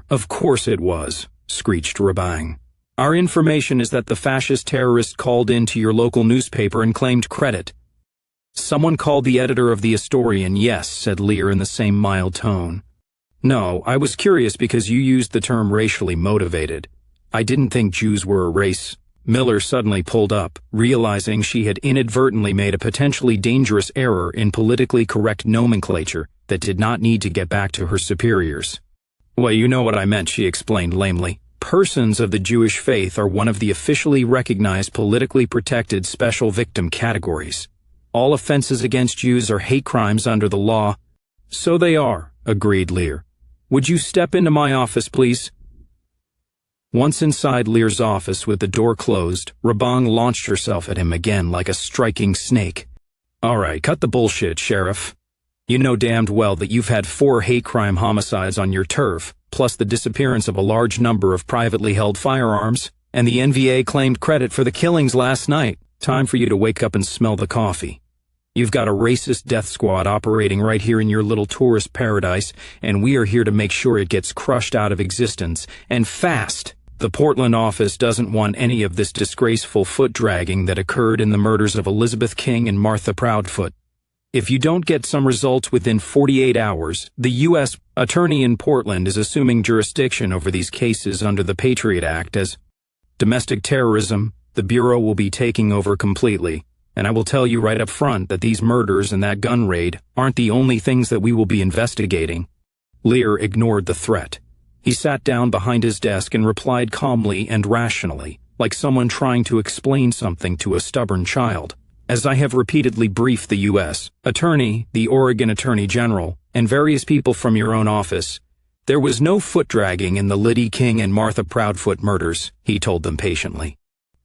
"Of course it was," screeched Rebang. "Our information is that the fascist terrorist called in to your local newspaper and claimed credit." "Someone called the editor of the Historian, yes," said Lear in the same mild tone. "No, I was curious because you used the term racially motivated. I didn't think Jews were a race." Miller suddenly pulled up, realizing she had inadvertently made a potentially dangerous error in politically correct nomenclature that did not need to get back to her superiors. "Well, you know what I meant," she explained lamely. "Persons of the Jewish faith are one of the officially recognized politically protected special victim categories. All offenses against Jews are hate crimes under the law." "So they are," agreed Lear. "Would you step into my office, please?" Once inside Lear's office with the door closed, Rebang launched herself at him again like a striking snake. "All right, cut the bullshit, Sheriff. You know damned well that you've had 4 hate crime homicides on your turf, plus the disappearance of a large number of privately held firearms, and the NVA claimed credit for the killings last night. Time for you to wake up and smell the coffee. You've got a racist death squad operating right here in your little tourist paradise, and we are here to make sure it gets crushed out of existence, and fast. The Portland office doesn't want any of this disgraceful foot-dragging that occurred in the murders of Elizabeth King and Martha Proudfoot. If you don't get some results within 48 hours, the U.S. Attorney in Portland is assuming jurisdiction over these cases under the Patriot Act as domestic terrorism. The Bureau will be taking over completely. And I will tell you right up front that these murders and that gun raid aren't the only things that we will be investigating." Lear ignored the threat. He sat down behind his desk and replied calmly and rationally, like someone trying to explain something to a stubborn child. As I have repeatedly briefed the U.S. Attorney, the Oregon Attorney General, and various people from your own office, there was no foot-dragging in the Liddy King and Martha Proudfoot murders, he told them patiently.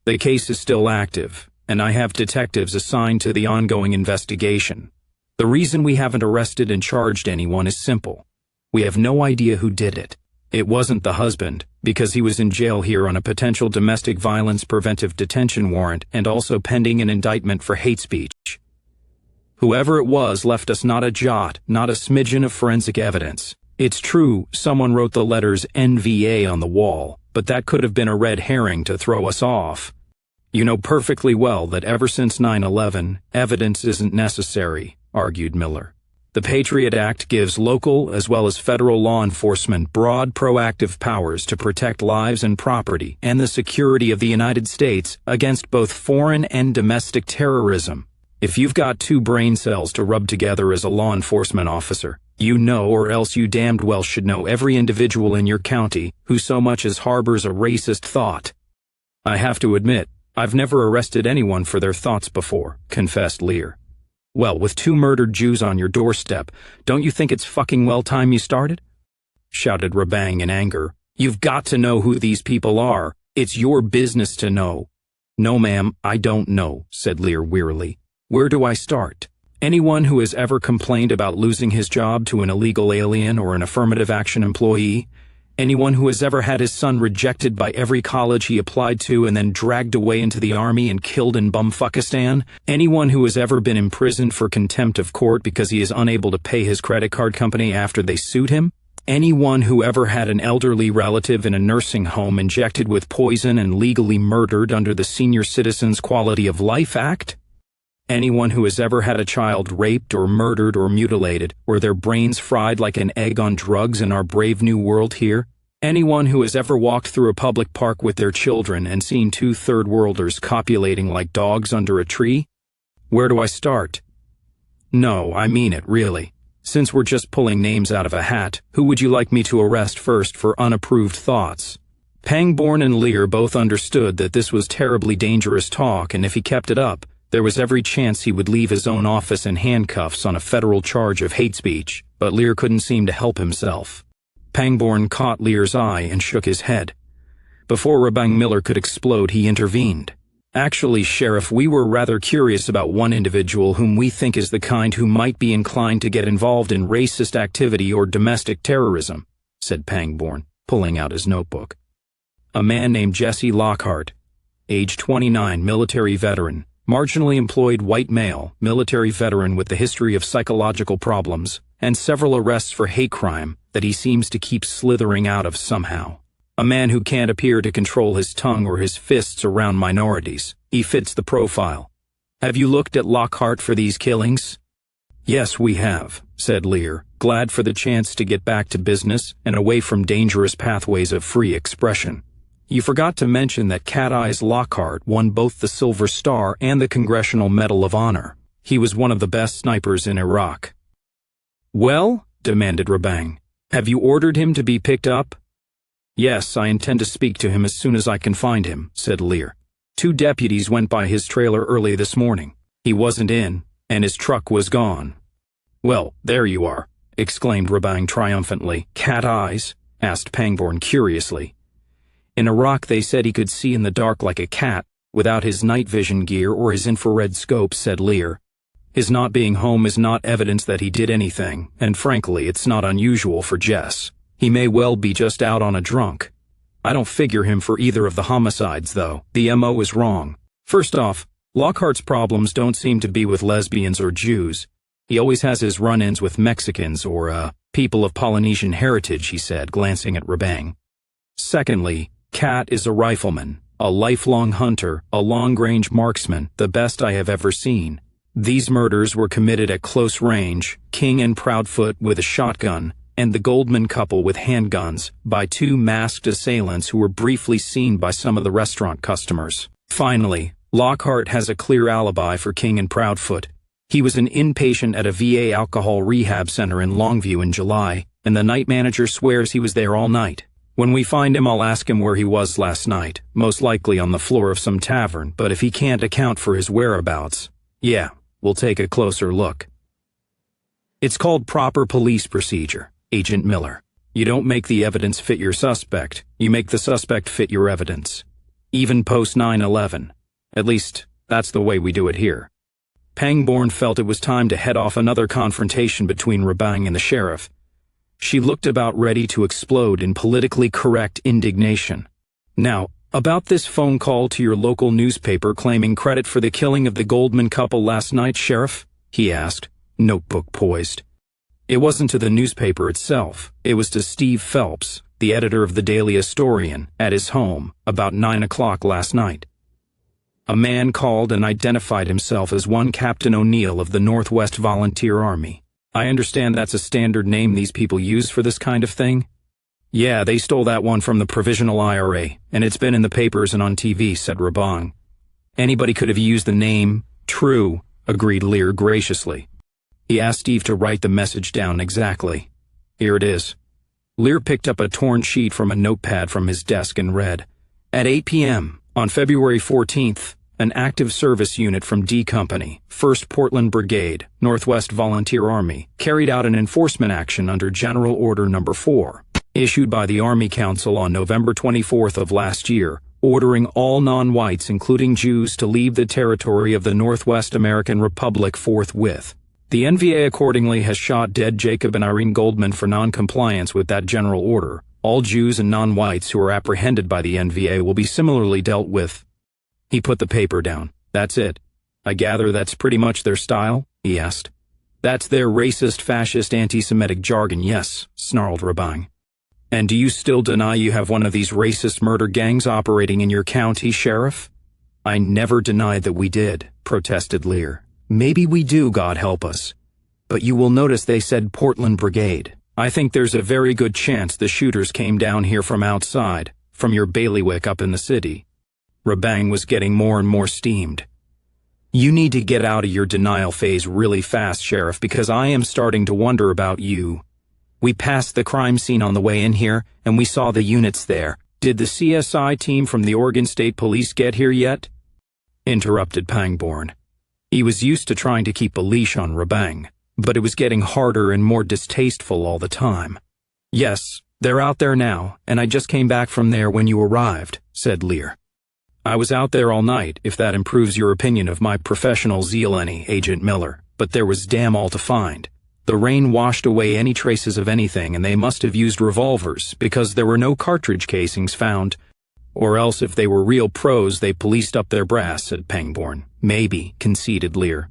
The case is still active, and I have detectives assigned to the ongoing investigation. The reason we haven't arrested and charged anyone is simple. We have no idea who did it. It wasn't the husband, because he was in jail here on a potential domestic violence preventive detention warrant and also pending an indictment for hate speech. Whoever it was left us not a jot, not a smidgen of forensic evidence. It's true, someone wrote the letters NVA on the wall, but that could have been a red herring to throw us off. You know perfectly well that ever since 9/11, evidence isn't necessary, argued Miller. The Patriot Act gives local as well as federal law enforcement broad proactive powers to protect lives and property and the security of the United States against both foreign and domestic terrorism. If you've got two brain cells to rub together as a law enforcement officer, you know, or else you damned well should know, every individual in your county who so much as harbors a racist thought. I have to admit, I've never arrested anyone for their thoughts before, confessed Lear. Well, with two murdered Jews on your doorstep, don't you think it's fucking well time you started? Shouted Rabang in anger. You've got to know who these people are. It's your business to know. No, ma'am, I don't know, said Lear wearily. Where do I start? Anyone who has ever complained about losing his job to an illegal alien or an affirmative action employee? Anyone who has ever had his son rejected by every college he applied to and then dragged away into the army and killed in Bumfuckistan? Anyone who has ever been imprisoned for contempt of court because he is unable to pay his credit card company after they sued him? Anyone who ever had an elderly relative in a nursing home injected with poison and legally murdered under the Senior Citizens Quality of Life Act? Anyone who has ever had a child raped or murdered or mutilated, or their brains fried like an egg on drugs in our brave new world here? Anyone who has ever walked through a public park with their children and seen two third-worlders copulating like dogs under a tree? Where do I start? No, I mean it, really. Since we're just pulling names out of a hat, who would you like me to arrest first for unapproved thoughts? Pangborn and Lear both understood that this was terribly dangerous talk, and if he kept it up, there was every chance he would leave his own office in handcuffs on a federal charge of hate speech, but Lear couldn't seem to help himself. Pangborn caught Lear's eye and shook his head. Before Rabang Miller could explode, he intervened. Actually, Sheriff, we were rather curious about one individual whom we think is the kind who might be inclined to get involved in racist activity or domestic terrorism, said Pangborn, pulling out his notebook. A man named Jesse Lockhart, age 29, military veteran. Marginally employed white male, military veteran with the history of psychological problems, and several arrests for hate crime that he seems to keep slithering out of somehow. A man who can't appear to control his tongue or his fists around minorities. He fits the profile. Have you looked at Lockhart for these killings? Yes, we have, said Lear, glad for the chance to get back to business and away from dangerous pathways of free expression. You forgot to mention that Cat Eyes Lockhart won both the Silver Star and the Congressional Medal of Honor. He was one of the best snipers in Iraq. Well, demanded Rabang, have you ordered him to be picked up? Yes, I intend to speak to him as soon as I can find him, said Lear. 2 deputies went by his trailer early this morning. He wasn't in, and his truck was gone. Well, there you are, exclaimed Rabang triumphantly. Cat eyes? Asked Pangborn curiously. In Iraq, they said he could see in the dark like a cat, without his night vision gear or his infrared scope, said Lear. His not being home is not evidence that he did anything, and frankly, it's not unusual for Jess. He may well be just out on a drunk. I don't figure him for either of the homicides, though. The MO is wrong. First off, Lockhart's problems don't seem to be with lesbians or Jews. He always has his run-ins with Mexicans or, people of Polynesian heritage, he said, glancing at Rabang. Secondly, Cat is a rifleman, a lifelong hunter, a long-range marksman, the best I have ever seen. These murders were committed at close range, King and Proudfoot with a shotgun, and the Goldman couple with handguns, by 2 masked assailants who were briefly seen by some of the restaurant customers. Finally, Lockhart has a clear alibi for King and Proudfoot. He was an inpatient at a VA alcohol rehab center in Longview in July, and the night manager swears he was there all night. When we find him, I'll ask him where he was last night, most likely on the floor of some tavern, but if he can't account for his whereabouts, yeah, we'll take a closer look. It's called proper police procedure, Agent Miller. You don't make the evidence fit your suspect, you make the suspect fit your evidence. Even post 9/11. At least, that's the way we do it here. Pangborn felt it was time to head off another confrontation between Rabang and the sheriff. She looked about ready to explode in politically correct indignation. Now, about this phone call to your local newspaper claiming credit for the killing of the Goldman couple last night, Sheriff? He asked, notebook poised. It wasn't to the newspaper itself. It was to Steve Phelps, the editor of the Daily Historian, at his home, about 9 o'clock last night. A man called and identified himself as one Captain O'Neill of the Northwest Volunteer Army. I understand that's a standard name these people use for this kind of thing? Yeah, they stole that one from the Provisional IRA, and it's been in the papers and on TV, said Rabang. Anybody could have used the name. True, agreed Lear graciously. He asked Steve to write the message down exactly. Here it is. Lear picked up a torn sheet from a notepad from his desk and read, at 8 p.m. on February 14th, an active service unit from D Company, 1st Portland Brigade, Northwest Volunteer Army, carried out an enforcement action under General Order No. 4, issued by the Army Council on November 24th of last year, ordering all non-whites, including Jews, to leave the territory of the Northwest American Republic forthwith. The NVA accordingly has shot dead Jacob and Irene Goldman for non-compliance with that general order. All Jews and non-whites who are apprehended by the NVA will be similarly dealt with. He put the paper down. That's it. I gather that's pretty much their style? He asked. That's their racist, fascist, anti-Semitic jargon, yes, snarled Rabang. And do you still deny you have one of these racist murder gangs operating in your county, Sheriff? I never denied that we did, protested Lear. Maybe we do, God help us. But you will notice they said Portland Brigade. I think there's a very good chance the shooters came down here from outside, from your bailiwick up in the city. Rabang was getting more and more steamed. You need to get out of your denial phase really fast, Sheriff, because I am starting to wonder about you. We passed the crime scene on the way in here, and we saw the units there. Did the CSI team from the Oregon State Police get here yet? Interrupted Pangborn. He was used to trying to keep a leash on Rabang, but it was getting harder and more distasteful all the time. Yes, they're out there now, and I just came back from there when you arrived, said Lear. I was out there all night, if that improves your opinion of my professional zeal any, Agent Miller, but there was damn all to find. The rain washed away any traces of anything, and they must have used revolvers, because there were no cartridge casings found. Or else if they were real pros, they policed up their brass, said Pangborn. Maybe, conceded Lear.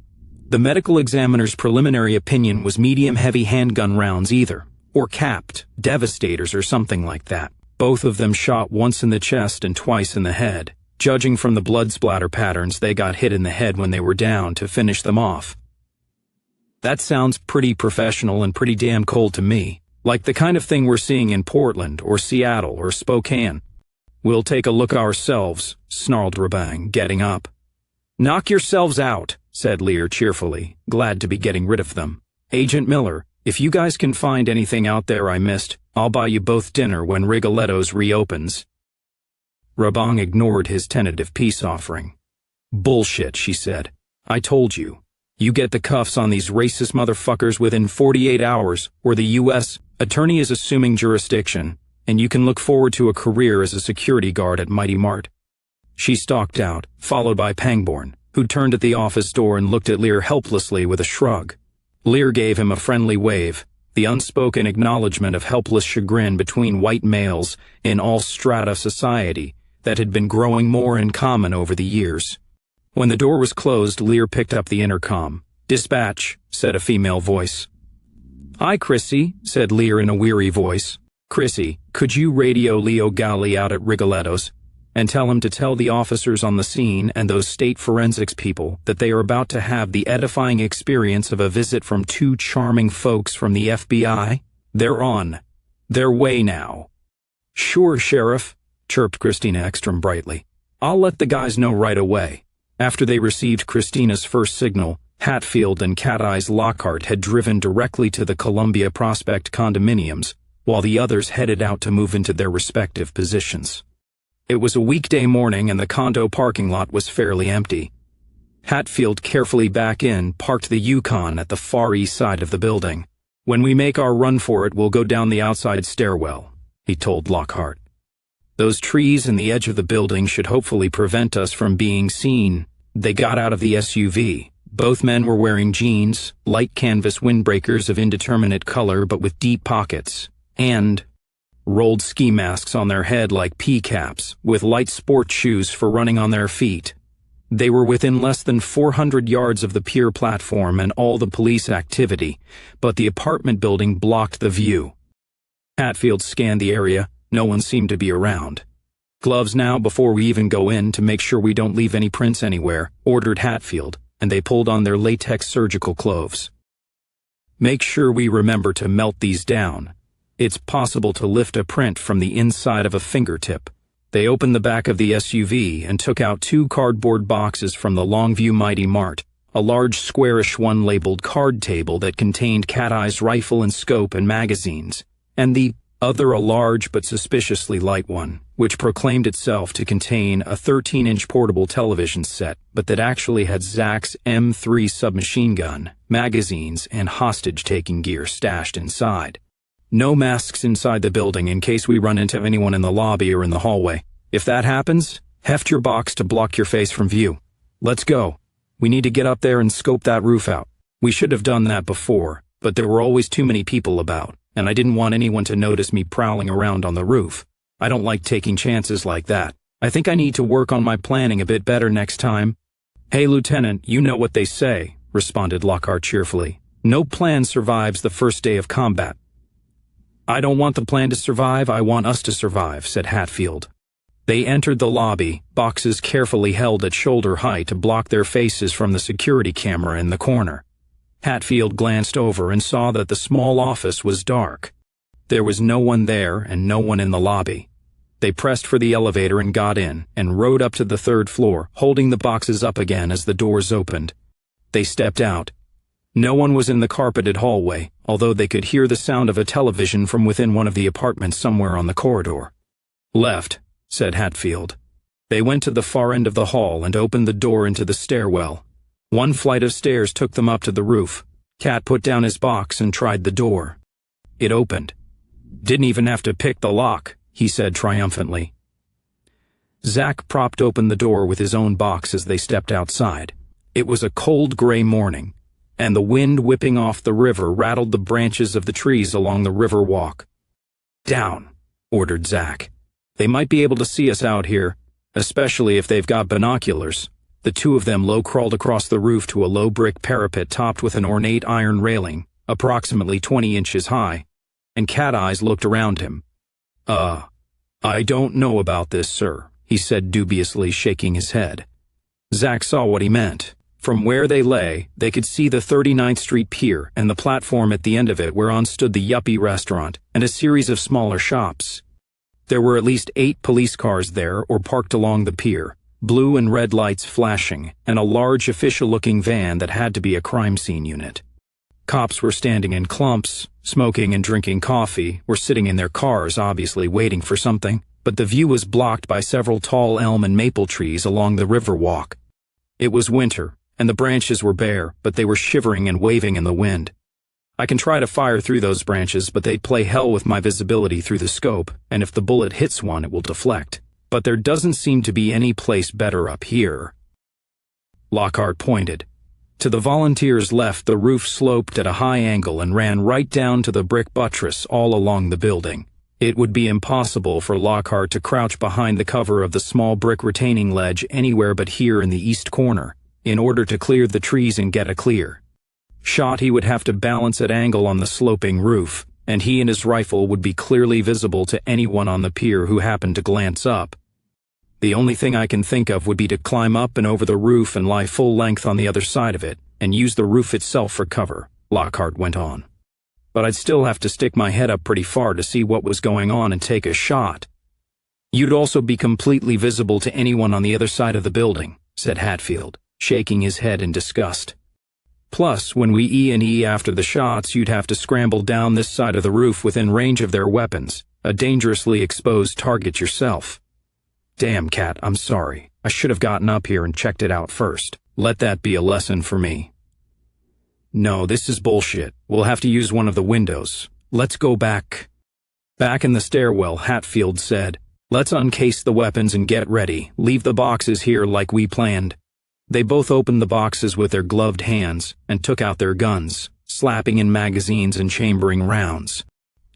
The medical examiner's preliminary opinion was medium-heavy handgun rounds either, or capped, devastators or something like that. Both of them shot once in the chest and twice in the head. Judging from the blood splatter patterns, they got hit in the head when they were down to finish them off. That sounds pretty professional and pretty damn cold to me, like the kind of thing we're seeing in Portland or Seattle or Spokane. We'll take a look ourselves, snarled Rabang, getting up. Knock yourselves out, said Lear cheerfully, glad to be getting rid of them. Agent Miller, if you guys can find anything out there I missed, I'll buy you both dinner when Rigoletto's reopens. Rabang ignored his tentative peace offering. Bullshit, she said. I told you. You get the cuffs on these racist motherfuckers within 48 hours, or the U.S. attorney is assuming jurisdiction, and you can look forward to a career as a security guard at Mighty Mart. She stalked out, followed by Pangborn, who turned at the office door and looked at Lear helplessly with a shrug. Lear gave him a friendly wave, the unspoken acknowledgement of helpless chagrin between white males in all strata of society that had been growing more in common over the years. When the door was closed, Lear picked up the intercom. Dispatch, said a female voice. Hi, Chrissy, said Lear in a weary voice. Chrissy, could you radio Leo Galli out at Rigoletto's and tell him to tell the officers on the scene and those state forensics people that they are about to have the edifying experience of a visit from two charming folks from the FBI? They're on their way now. Sure, Sheriff, chirped Christina Ekstrom brightly. I'll let the guys know right away. After they received Christina's first signal, Hatfield and Cat Eyes Lockhart had driven directly to the Columbia Prospect condominiums, while the others headed out to move into their respective positions. It was a weekday morning and the condo parking lot was fairly empty. Hatfield carefully parked the Yukon at the far east side of the building. "When we make our run for it, we'll go down the outside stairwell," he told Lockhart. "Those trees in the edge of the building should hopefully prevent us from being seen." They got out of the SUV. Both men were wearing jeans, light canvas windbreakers of indeterminate color but with deep pockets, and rolled ski masks on their head like pea caps, with light sport shoes for running on their feet. They were within less than 400 yards of the pier platform and all the police activity, but the apartment building blocked the view. Hatfield scanned the area. No one seemed to be around. "Gloves now before we even go in to make sure we don't leave any prints anywhere," ordered Hatfield, and they pulled on their latex surgical gloves. "Make sure we remember to melt these down. It's possible to lift a print from the inside of a fingertip." They opened the back of the SUV and took out 2 cardboard boxes from the Longview Mighty Mart, a large squarish one labeled card table that contained Cat Eye's rifle and scope and magazines, and the other a large but suspiciously light one, which proclaimed itself to contain a 13-inch portable television set, but that actually had Zack's M3 submachine gun, magazines, and hostage-taking gear stashed inside. "No masks inside the building in case we run into anyone in the lobby or in the hallway. If that happens, heft your box to block your face from view. Let's go. We need to get up there and scope that roof out. We should have done that before, but there were always too many people about, and I didn't want anyone to notice me prowling around on the roof. I don't like taking chances like that. I think I need to work on my planning a bit better next time." "Hey, Lieutenant, you know what they say," responded Lockhart cheerfully. "No plan survives the first day of combat." "I don't want the plan to survive, I want us to survive," said Hatfield. They entered the lobby, boxes carefully held at shoulder height to block their faces from the security camera in the corner. Hatfield glanced over and saw that the small office was dark. There was no one there and no one in the lobby. They pressed for the elevator and got in, and rode up to the 3rd floor, holding the boxes up again as the doors opened. They stepped out. No one was in the carpeted hallway, although they could hear the sound of a television from within one of the apartments somewhere on the corridor. "Left," said Hatfield. They went to the far end of the hall and opened the door into the stairwell. One flight of stairs took them up to the roof. Cat put down his box and tried the door. It opened. "Didn't even have to pick the lock," he said triumphantly. Zack propped open the door with his own box as they stepped outside. It was a cold gray morning, and the wind whipping off the river rattled the branches of the trees along the river walk. "Down," ordered Zack. "They might be able to see us out here, especially if they've got binoculars." The two of them low-crawled across the roof to a low brick parapet topped with an ornate iron railing, approximately 20 inches high, and Cat Eyes looked around him. I don't know about this, sir," he said dubiously, shaking his head. Zack saw what he meant. From where they lay, they could see the 39th Street Pier and the platform at the end of it whereon stood the Yuppie restaurant and a series of smaller shops. There were at least 8 police cars there or parked along the pier, blue and red lights flashing, and a large official-looking van that had to be a crime scene unit. Cops were standing in clumps, smoking and drinking coffee, or sitting in their cars, obviously waiting for something, but the view was blocked by several tall elm and maple trees along the river walk. It was winter, and the branches were bare, but they were shivering and waving in the wind. "I can try to fire through those branches, but they'd play hell with my visibility through the scope, and if the bullet hits one, it will deflect. But there doesn't seem to be any place better up here." Lockhart pointed. To the volunteers' left, the roof sloped at a high angle and ran right down to the brick buttress all along the building. It would be impossible for Lockhart to crouch behind the cover of the small brick retaining ledge anywhere but here in the east corner, in order to clear the trees and get a clear shot. He would have to balance at angle on the sloping roof, and he and his rifle would be clearly visible to anyone on the pier who happened to glance up. "The only thing I can think of would be to climb up and over the roof and lie full length on the other side of it, and use the roof itself for cover," Lockhart went on. "But I'd still have to stick my head up pretty far to see what was going on and take a shot." "You'd also be completely visible to anyone on the other side of the building," said Hatfield, shaking his head in disgust. Plus, when we E&E after the shots, you'd have to scramble down this side of the roof within range of their weapons, a dangerously exposed target yourself. Damn, Cat, I'm sorry. I should have gotten up here and checked it out first. Let that be a lesson for me. No, this is bullshit. We'll have to use one of the windows. Let's go back. Back in the stairwell, Hatfield said, "Let's uncase the weapons and get ready. Leave the boxes here like we planned." They both opened the boxes with their gloved hands and took out their guns, slapping in magazines and chambering rounds.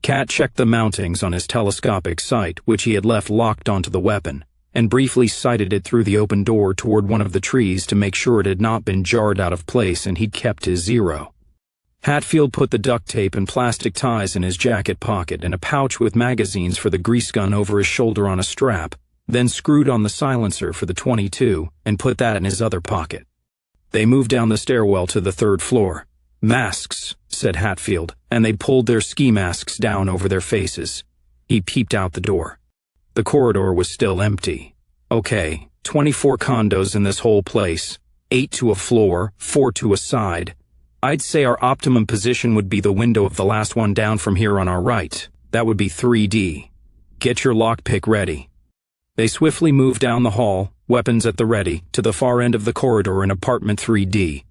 Cat checked the mountings on his telescopic sight, which he had left locked onto the weapon, and briefly sighted it through the open door toward one of the trees to make sure it had not been jarred out of place and he'd kept his zero. Hatfield put the duct tape and plastic ties in his jacket pocket and a pouch with magazines for the grease gun over his shoulder on a strap, then screwed on the silencer for the .22 and put that in his other pocket. They moved down the stairwell to the third floor. "Masks," said Hatfield, and they pulled their ski masks down over their faces. He peeped out the door. The corridor was still empty. Okay, 24 condos in this whole place, 8 to a floor, 4 to a side. I'd say our optimum position would be the window of the last one down from here on our right. That would be 3D. Get your lockpick ready. They swiftly moved down the hall, weapons at the ready, to the far end of the corridor in apartment 3D.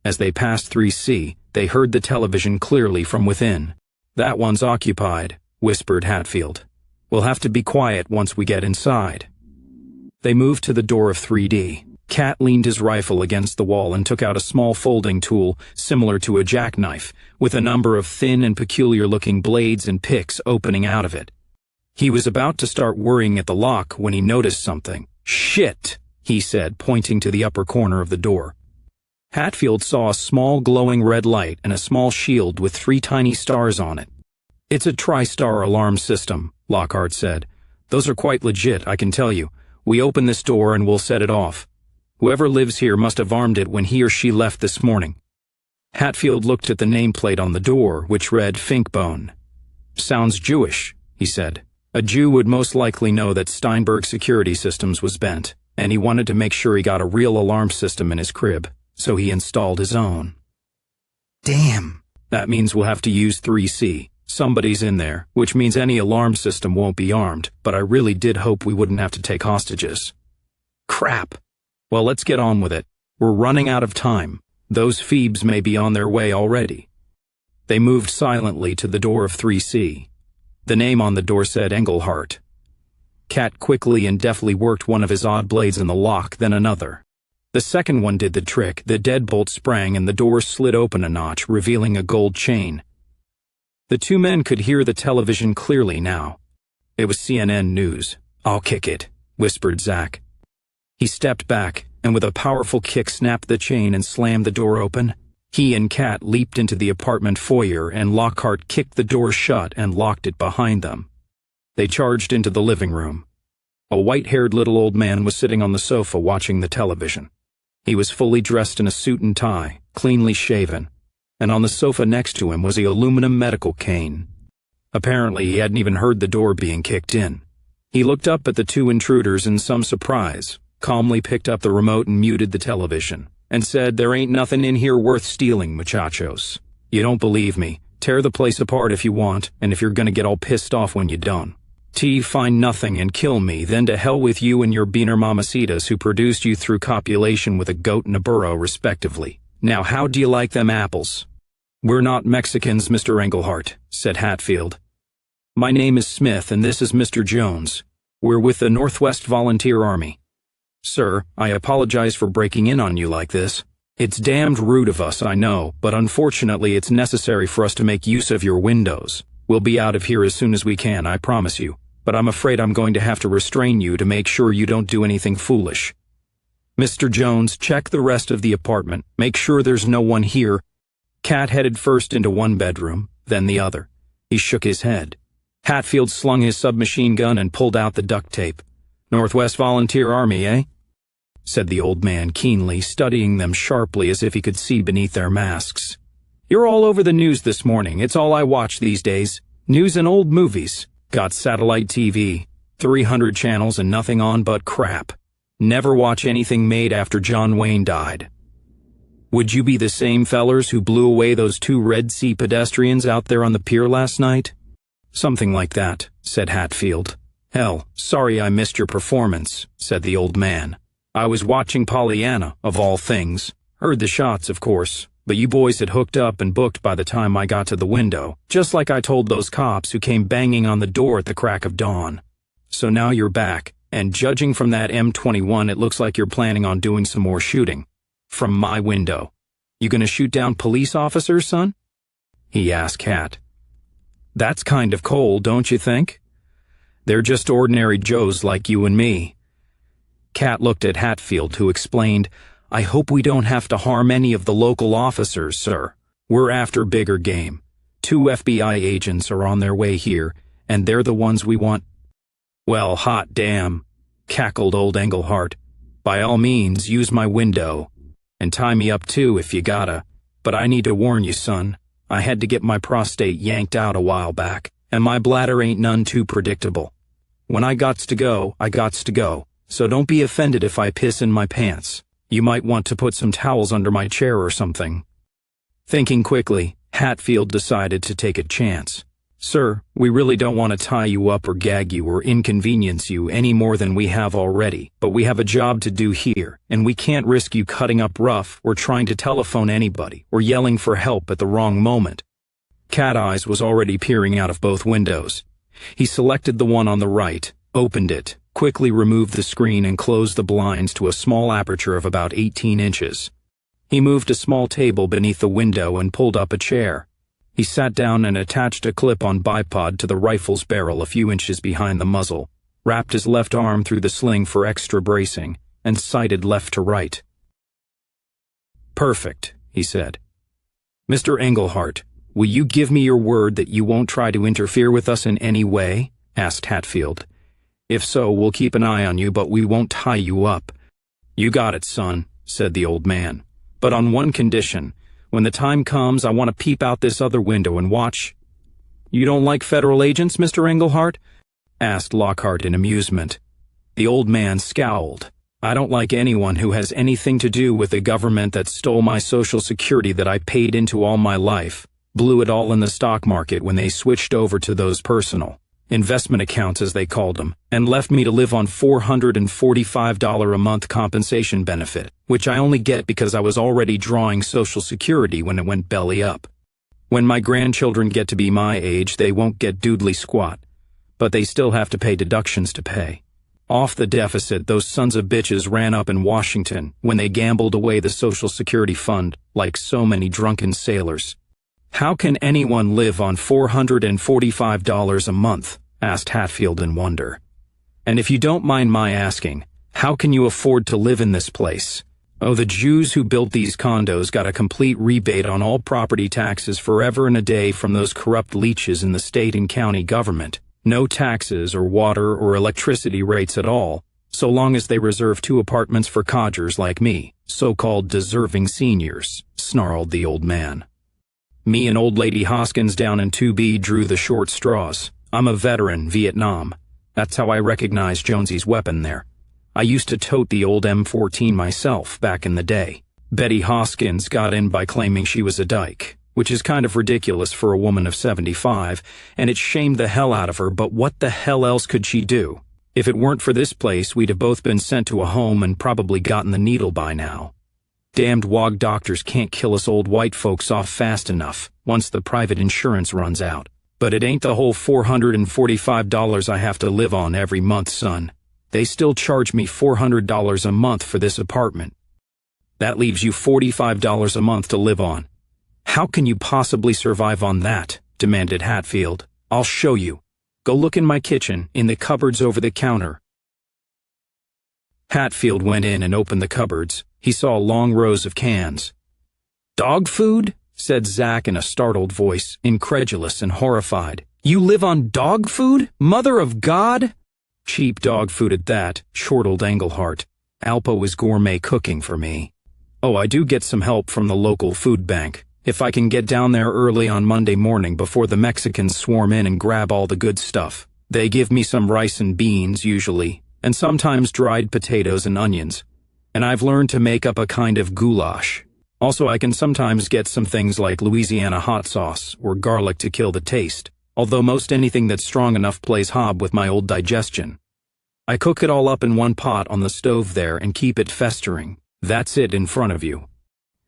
As they passed 3C, they heard the television clearly from within. "That one's occupied," whispered Hatfield. "We'll have to be quiet once we get inside." They moved to the door of 3D. Cat leaned his rifle against the wall and took out a small folding tool similar to a jackknife, with a number of thin and peculiar-looking blades and picks opening out of it. He was about to start worrying at the lock when he noticed something. "Shit," he said, pointing to the upper corner of the door. Hatfield saw a small glowing red light and a small shield with 3 tiny stars on it. "It's a tri-star alarm system," Lockhart said. "Those are quite legit, I can tell you. We open this door and we'll set it off. Whoever lives here must have armed it when he or she left this morning." Hatfield looked at the nameplate on the door, which read Finkbone. "Sounds Jewish," he said. A Jew would most likely know that Steinberg Security Systems was bent, and he wanted to make sure he got a real alarm system in his crib, so he installed his own. Damn. That means we'll have to use 3C. Somebody's in there, which means any alarm system won't be armed, but I really did hope we wouldn't have to take hostages. Crap. Well, let's get on with it. We're running out of time. Those Phoebes may be on their way already. They moved silently to the door of 3C. The name on the door said Engelhart. Cat quickly and deftly worked one of his odd blades in the lock, then another. The second one did the trick, the deadbolt sprang and the door slid open a notch, revealing a gold chain. The two men could hear the television clearly now. It was CNN News. "I'll kick it," whispered Zack. He stepped back, and with a powerful kick snapped the chain and slammed the door open. He and Cat leaped into the apartment foyer, and Lockhart kicked the door shut and locked it behind them. They charged into the living room. A white-haired little old man was sitting on the sofa watching the television. He was fully dressed in a suit and tie, cleanly shaven, and on the sofa next to him was the aluminum medical cane. Apparently, he hadn't even heard the door being kicked in. He looked up at the two intruders in some surprise, calmly picked up the remote and muted the television, and said, "There ain't nothing in here worth stealing, muchachos. You don't believe me? Tear the place apart if you want, and if you're gonna get all pissed off when you don't. Find nothing and kill me, then to hell with you and your beaner mamacitas who produced you through copulation with a goat and a burro, respectively. Now how do you like them apples?" "We're not Mexicans, Mr. Engelhart," said Hatfield. "My name is Smith, and this is Mr. Jones. We're with the Northwest Volunteer Army. Sir, I apologize for breaking in on you like this. It's damned rude of us, I know, but unfortunately it's necessary for us to make use of your windows. We'll be out of here as soon as we can, I promise you, but I'm afraid I'm going to have to restrain you to make sure you don't do anything foolish. Mr. Jones, check the rest of the apartment. Make sure there's no one here." Cat headed first into one bedroom, then the other. He shook his head. Hatfield slung his submachine gun and pulled out the duct tape. "Northwest Volunteer Army, eh?" said the old man keenly, studying them sharply as if he could see beneath their masks. "You're all over the news this morning. It's all I watch these days. News and old movies. Got satellite TV, 300 channels and nothing on but crap. Never watch anything made after John Wayne died." Would you be the same fellers who blew away those 2 Red Sea pedestrians out there on the pier last night? Something like that, said Hatfield. Hell, sorry I missed your performance, said the old man. I was watching Pollyanna, of all things. Heard the shots, of course, but you boys had hooked up and booked by the time I got to the window, just like I told those cops who came banging on the door at the crack of dawn. So now you're back, and judging from that M21, it looks like you're planning on doing some more shooting. From my window. You gonna shoot down police officers, son? He asked Cat. That's kind of cold, don't you think? They're just ordinary Joes like you and me. Cat looked at Hatfield, who explained, I hope we don't have to harm any of the local officers, sir. We're after bigger game. 2 FBI agents are on their way here, and they're the ones we want. Well, hot damn, cackled old Englehart. By all means, use my window. And tie me up too if you gotta. But I need to warn you, son. I had to get my prostate yanked out a while back, and my bladder ain't none too predictable. When I gots to go, I gots to go. So don't be offended if I piss in my pants. You might want to put some towels under my chair or something. Thinking quickly, Hatfield decided to take a chance. Sir, we really don't want to tie you up or gag you or inconvenience you any more than we have already, but we have a job to do here, and we can't risk you cutting up rough or trying to telephone anybody or yelling for help at the wrong moment. Cat Eyes was already peering out of both windows. He selected the one on the right, opened it, quickly removed the screen and closed the blinds to a small aperture of about 18 inches. He moved a small table beneath the window and pulled up a chair. He sat down and attached a clip-on bipod to the rifle's barrel a few inches behind the muzzle, wrapped his left arm through the sling for extra bracing, and sighted left to right. Perfect, he said. Mr. Englehart, will you give me your word that you won't try to interfere with us in any way? Asked Hatfield. If so, we'll keep an eye on you, but we won't tie you up. You got it, son, said the old man. But on one condition. When the time comes, I want to peep out this other window and watch. You don't like federal agents, Mr. Englehart? Asked Lockhart in amusement. The old man scowled. I don't like anyone who has anything to do with the government that stole my Social Security that I paid into all my life, blew it all in the stock market when they switched over to those personal investment accounts, as they called them, and left me to live on $445 a month compensation benefit, which I only get because I was already drawing Social Security when it went belly up. When my grandchildren get to be my age, they won't get doodly squat, but they still have to pay deductions to pay. Off the deficit those sons of bitches ran up in Washington when they gambled away the Social Security fund like so many drunken sailors. How can anyone live on $445 a month? Asked Hatfield in wonder. And if you don't mind my asking, how can you afford to live in this place? Oh, the Jews who built these condos got a complete rebate on all property taxes forever and a day from those corrupt leeches in the state and county government. No taxes or water or electricity rates at all, so long as they reserve 2 apartments for codgers like me, so-called deserving seniors, snarled the old man. Me and old lady Hoskins down in 2B drew the short straws. I'm a veteran, Vietnam. That's how I recognize Jonesy's weapon there. I used to tote the old M14 myself back in the day. Betty Hoskins got in by claiming she was a dyke, which is kind of ridiculous for a woman of 75, and it shamed the hell out of her, but what the hell else could she do? If it weren't for this place, we'd have both been sent to a home and probably gotten the needle by now. Damned wog doctors can't kill us old white folks off fast enough once the private insurance runs out. But it ain't the whole $445 I have to live on every month, son. They still charge me $400 a month for this apartment. That leaves you $45 a month to live on. How can you possibly survive on that? Demanded Hatfield. I'll show you. Go look in my kitchen, in the cupboards over the counter. Hatfield went in and opened the cupboards. He saw long rows of cans. Dog food? Said Zack in a startled voice, incredulous and horrified. You live on dog food? Mother of God? Cheap dog food at that, chortled Englehart. Alpo is gourmet cooking for me. Oh, I do get some help from the local food bank. If I can get down there early on Monday morning before the Mexicans swarm in and grab all the good stuff. They give me some rice and beans, usually, and sometimes dried potatoes and onions. And I've learned to make up a kind of goulash. Also, I can sometimes get some things like Louisiana hot sauce or garlic to kill the taste, although most anything that's strong enough plays hob with my old digestion. I cook it all up in one pot on the stove there and keep it festering. That's it in front of you.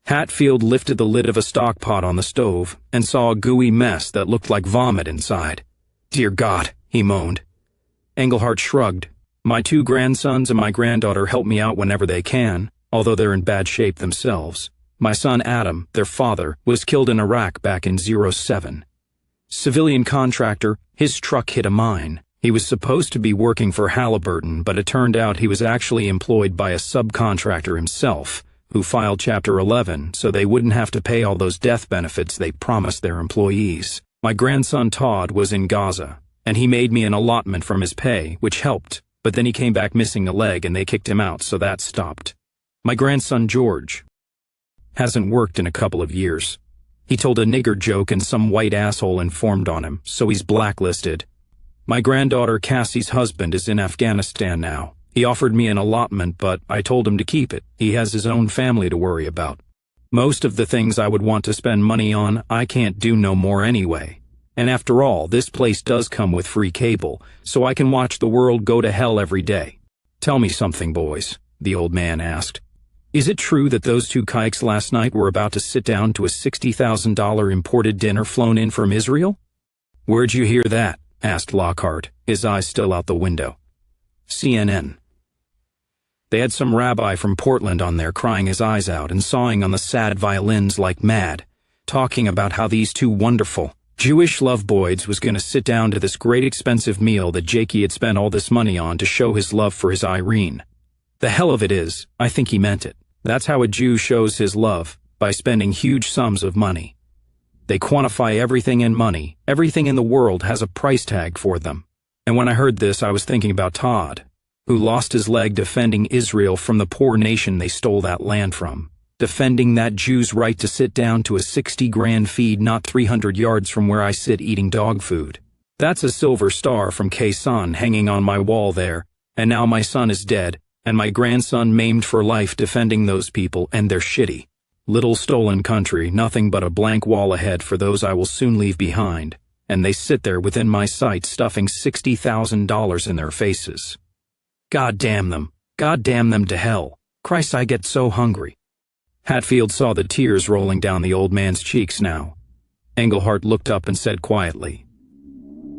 Hatfield lifted the lid of a stock pot on the stove and saw a gooey mess that looked like vomit inside. Dear God, he moaned. Englehart shrugged. My 2 grandsons and my granddaughter help me out whenever they can, although they're in bad shape themselves. My son Adam, their father, was killed in Iraq back in '07. Civilian contractor, his truck hit a mine. He was supposed to be working for Halliburton, but it turned out he was actually employed by a subcontractor himself, who filed Chapter 11 so they wouldn't have to pay all those death benefits they promised their employees. My grandson Todd was in Gaza, and he made me an allotment from his pay, which helped, but then he came back missing a leg and they kicked him out, so that stopped. My grandson George hasn't worked in a couple of years. He told a nigger joke and some white asshole informed on him, so he's blacklisted. My granddaughter Cassie's husband is in Afghanistan now. He offered me an allotment, but I told him to keep it. He has his own family to worry about. Most of the things I would want to spend money on, I can't do no more anyway. And after all, this place does come with free cable, so I can watch the world go to hell every day. Tell me something, boys, the old man asked. Is it true that those 2 kikes last night were about to sit down to a $60,000 imported dinner flown in from Israel? Where'd you hear that? Asked Lockhart, his eyes still out the window. CNN. They had some rabbi from Portland on there crying his eyes out and sawing on the sad violins like mad, talking about how these 2 wonderful Jewish loveboys was going to sit down to this great expensive meal that Jakey had spent all this money on to show his love for his Irene. The hell of it is, I think he meant it. That's how a Jew shows his love, by spending huge sums of money. They quantify everything in money. Everything in the world has a price tag for them. And when I heard this, I was thinking about Todd, who lost his leg defending Israel from the poor nation they stole that land from, defending that Jew's right to sit down to a 60 grand feed not 300 yards from where I sit eating dog food. That's a silver star from Khe-Sanh hanging on my wall there, and now my son is dead, and my grandson maimed for life defending those people, and they're shitty. Little stolen country, nothing but a blank wall ahead for those I will soon leave behind, and they sit there within my sight stuffing $60,000 in their faces. God damn them to hell. Christ, I get so hungry. Hatfield saw the tears rolling down the old man's cheeks now. Englehart looked up and said quietly,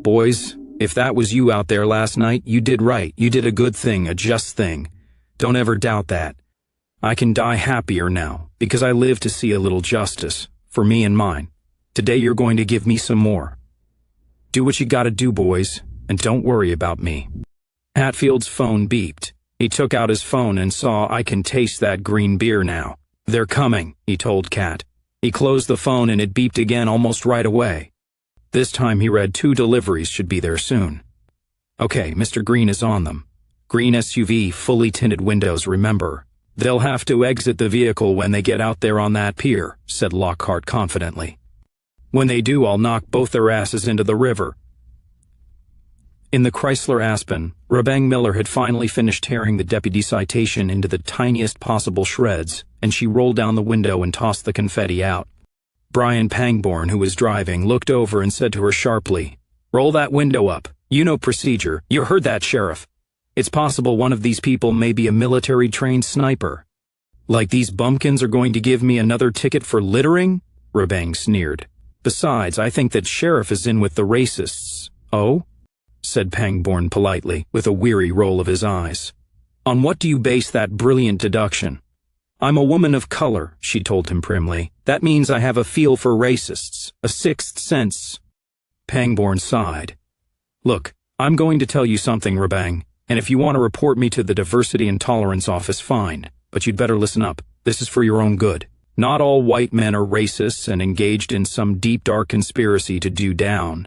Boys, if that was you out there last night, you did right. You did a good thing, a just thing. Don't ever doubt that. I can die happier now, because I live to see a little justice, for me and mine. Today you're going to give me some more. Do what you gotta do, boys, and don't worry about me. Hatfield's phone beeped. He took out his phone and saw I can taste that green beer now. They're coming, he told Kat. He closed the phone and it beeped again almost right away. This time he read 2 deliveries should be there soon. Okay, Mr. Green is on them. Green SUV, fully tinted windows, remember. They'll have to exit the vehicle when they get out there on that pier, said Lockhart confidently. When they do, I'll knock both their asses into the river. In the Chrysler Aspen, Rebang Miller had finally finished tearing the deputy citation into the tiniest possible shreds, and she rolled down the window and tossed the confetti out. Brian Pangborn, who was driving, looked over and said to her sharply, Roll that window up. You know procedure. You heard that, Sheriff. It's possible one of these people may be a military-trained sniper. Like these bumpkins are going to give me another ticket for littering? Rebang sneered. Besides, I think that Sheriff is in with the racists. Oh? Said Pangborn politely, with a weary roll of his eyes. On what do you base that brilliant deduction? I'm a woman of color, she told him primly. That means I have a feel for racists, a sixth sense. Pangborn sighed. Look, I'm going to tell you something, Rebang, and if you want to report me to the Diversity and Tolerance Office, fine, but you'd better listen up. This is for your own good. Not all white men are racists and engaged in some deep, dark conspiracy to do down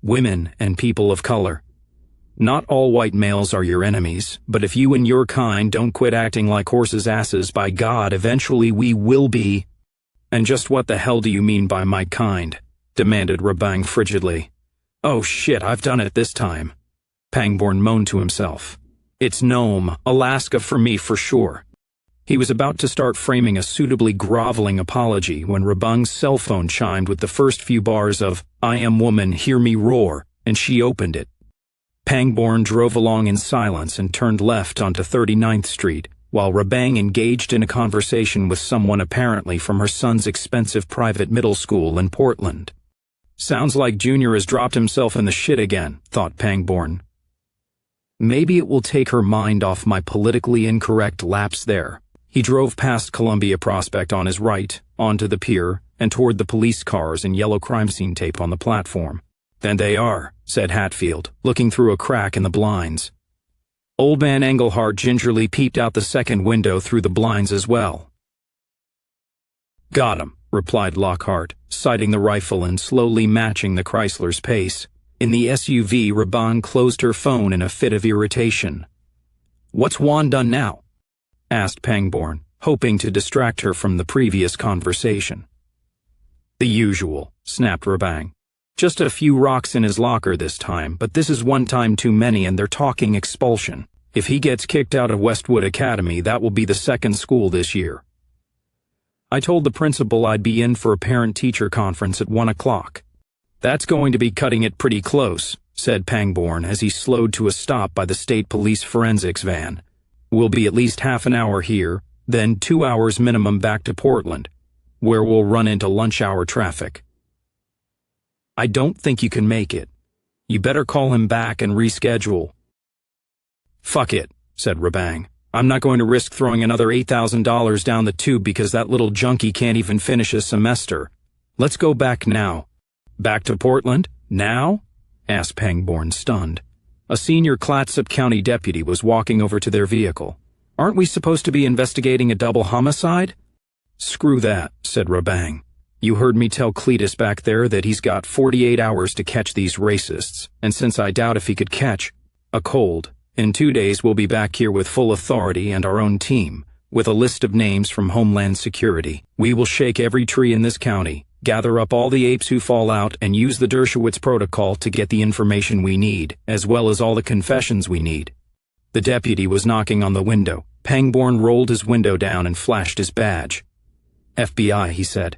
women and people of color. Not all white males are your enemies, but if you and your kind don't quit acting like horses' asses, by God, eventually we will be. And just what the hell do you mean by my kind? Demanded Rebang frigidly. Oh shit, I've done it this time. Pangborn moaned to himself. It's Nome, Alaska for me for sure. He was about to start framing a suitably groveling apology when Rabang's cell phone chimed with the first few bars of "I am woman, hear me roar," and she opened it. Pangborn drove along in silence and turned left onto 39th Street, while Rabang engaged in a conversation with someone apparently from her son's expensive private middle school in Portland. Sounds like Junior has dropped himself in the shit again, thought Pangborn. Maybe it will take her mind off my politically incorrect lapse there. He drove past Columbia Prospect on his right, onto the pier, and toward the police cars and yellow crime scene tape on the platform. "Then they are," said Hatfield, looking through a crack in the blinds. Old man Engelhart gingerly peeped out the second window through the blinds as well. "Got him," replied Lockhart, sighting the rifle and slowly matching the Chrysler's pace. In the SUV, Raban closed her phone in a fit of irritation. "What's Juan done now?" asked Pangborn, hoping to distract her from the previous conversation. "The usual," snapped Rabang. "Just a few rocks in his locker this time, but this is one time too many and they're talking expulsion. If he gets kicked out of Westwood Academy, that will be the second school this year. I told the principal I'd be in for a parent-teacher conference at 1 o'clock. "That's going to be cutting it pretty close," said Pangborn as he slowed to a stop by the state police forensics van. "We'll be at least half an hour here, then 2 hours minimum back to Portland, where we'll run into lunch hour traffic." "I don't think you can make it. You better call him back and reschedule." "Fuck it," said Rabang. "I'm not going to risk throwing another $8,000 down the tube because that little junkie can't even finish a semester. Let's go back now." "Back to Portland? Now?" asked Pangborn, stunned. A senior Clatsop County deputy was walking over to their vehicle. "Aren't we supposed to be investigating a double homicide?" "Screw that," said Rabang. "You heard me tell Cletus back there that he's got 48 hours to catch these racists, and since I doubt if he could catch a cold, in 2 days we'll be back here with full authority and our own team, with a list of names from Homeland Security. We will shake every tree in this county, gather up all the apes who fall out, and use the Dershowitz protocol to get the information we need, as well as all the confessions we need." The deputy was knocking on the window. Pangborn rolled his window down and flashed his badge. "FBI," he said.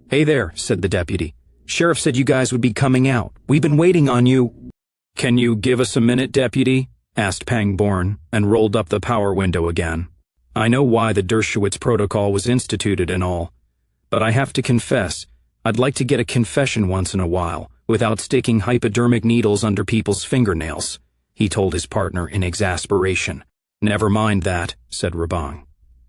"Hey there," said the deputy. "Sheriff said you guys would be coming out. We've been waiting on you." "Can you give us a minute, deputy?" asked Pangborn, and rolled up the power window again. "I know why the Dershowitz protocol was instituted and all, but I have to confess, I'd like to get a confession once in a while, without sticking hypodermic needles under people's fingernails," he told his partner in exasperation. "Never mind that," said Rabang.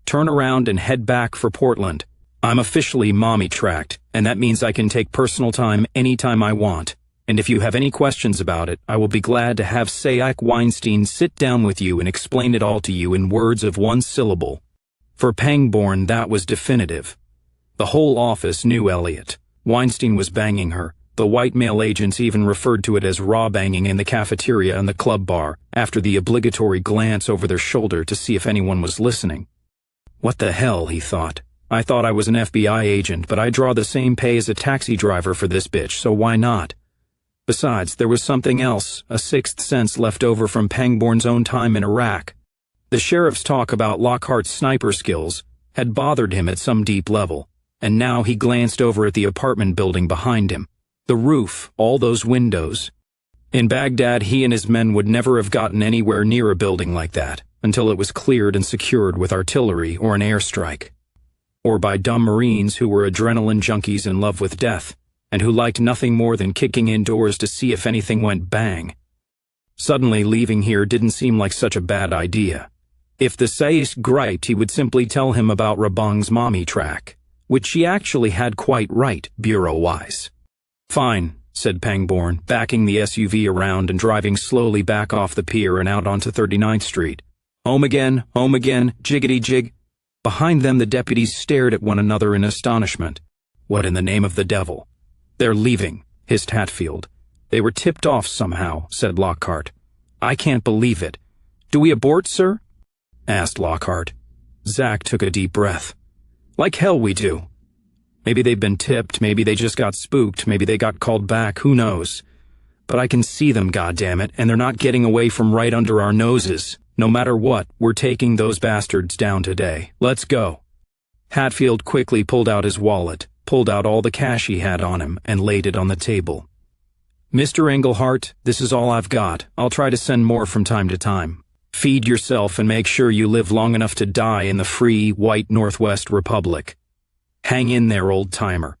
"Turn around and head back for Portland. I'm officially mommy-tracked, and that means I can take personal time anytime I want. And if you have any questions about it, I will be glad to have Zack Weinstein sit down with you and explain it all to you in words of one syllable." For Pangborn, that was definitive. The whole office knew Elliot. Weinstein was banging her. The white male agents even referred to it as raw banging in the cafeteria and the club bar, after the obligatory glance over their shoulder to see if anyone was listening. What the hell, he thought. I thought I was an FBI agent, but I draw the same pay as a taxi driver for this bitch, so why not? Besides, there was something else, a sixth sense left over from Pangborn's own time in Iraq. The sheriff's talk about Lockhart's sniper skills had bothered him at some deep level, and now he glanced over at the apartment building behind him. The roof, all those windows. In Baghdad, he and his men would never have gotten anywhere near a building like that until it was cleared and secured with artillery or an airstrike. Or by dumb Marines who were adrenaline junkies in love with death, and who liked nothing more than kicking indoors to see if anything went bang. Suddenly leaving here didn't seem like such a bad idea. If the Sais griped, he would simply tell him about Rabang's mommy track, which she actually had quite right, bureau-wise. Fine, said Pangborn, backing the SUV around and driving slowly back off the pier and out onto 39th Street. Home again, jiggity-jig. Behind them the deputies stared at one another in astonishment. What in the name of the devil? They're leaving, hissed Hatfield. They were tipped off somehow, said Lockhart. I can't believe it. Do we abort, sir? Asked Lockhart. Zack took a deep breath. Like hell we do. Maybe they've been tipped, maybe they just got spooked, maybe they got called back, who knows? But I can see them, goddammit, and they're not getting away from right under our noses. No matter what, we're taking those bastards down today. Let's go. Hatfield quickly pulled out his wallet, pulled out all the cash he had on him, and laid it on the table. Mr. Englehart, this is all I've got. I'll try to send more from time to time. Feed yourself and make sure you live long enough to die in the free, white Northwest Republic. Hang in there, old-timer.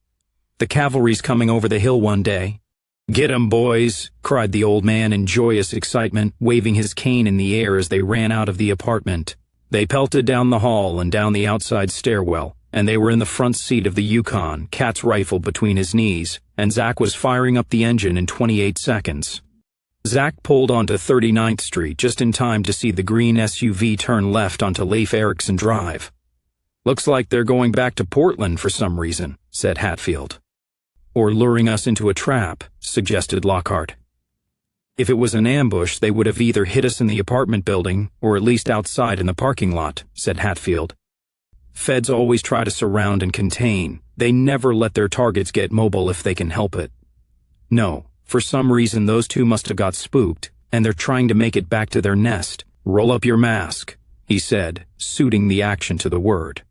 The cavalry's coming over the hill one day. Get 'em, boys, cried the old man in joyous excitement, waving his cane in the air as they ran out of the apartment. They pelted down the hall and down the outside stairwell, and they were in the front seat of the Yukon, Cat's rifle between his knees, and Zack was firing up the engine in 28 seconds. Zack pulled onto 39th Street just in time to see the green SUV turn left onto Leif Erikson Drive. Looks like they're going back to Portland for some reason, said Hatfield. Or luring us into a trap, suggested Lockhart. If it was an ambush, they would have either hit us in the apartment building or at least outside in the parking lot, said Hatfield. Feds always try to surround and contain. They never let their targets get mobile if they can help it. No, for some reason those two must have got spooked, and they're trying to make it back to their nest. Roll up your mask, he said, suiting the action to the word.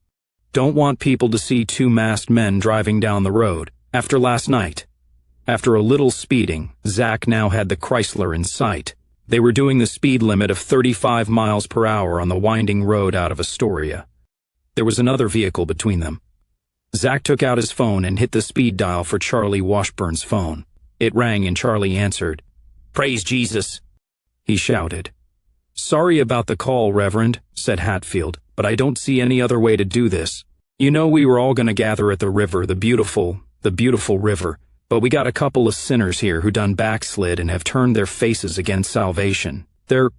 Don't want people to see two masked men driving down the road. After last night. After a little speeding, Zack now had the Chrysler in sight. They were doing the speed limit of 35 miles per hour on the winding road out of Astoria. There was another vehicle between them. Zack took out his phone and hit the speed dial for Charlie Washburn's phone. It rang and Charlie answered. "Praise Jesus," he shouted. "Sorry about the call, Reverend," said Hatfield, "but I don't see any other way to do this. You know we were all going to gather at the river, the beautiful river, but we got a couple of sinners here who done backslid and have turned their faces against salvation. They're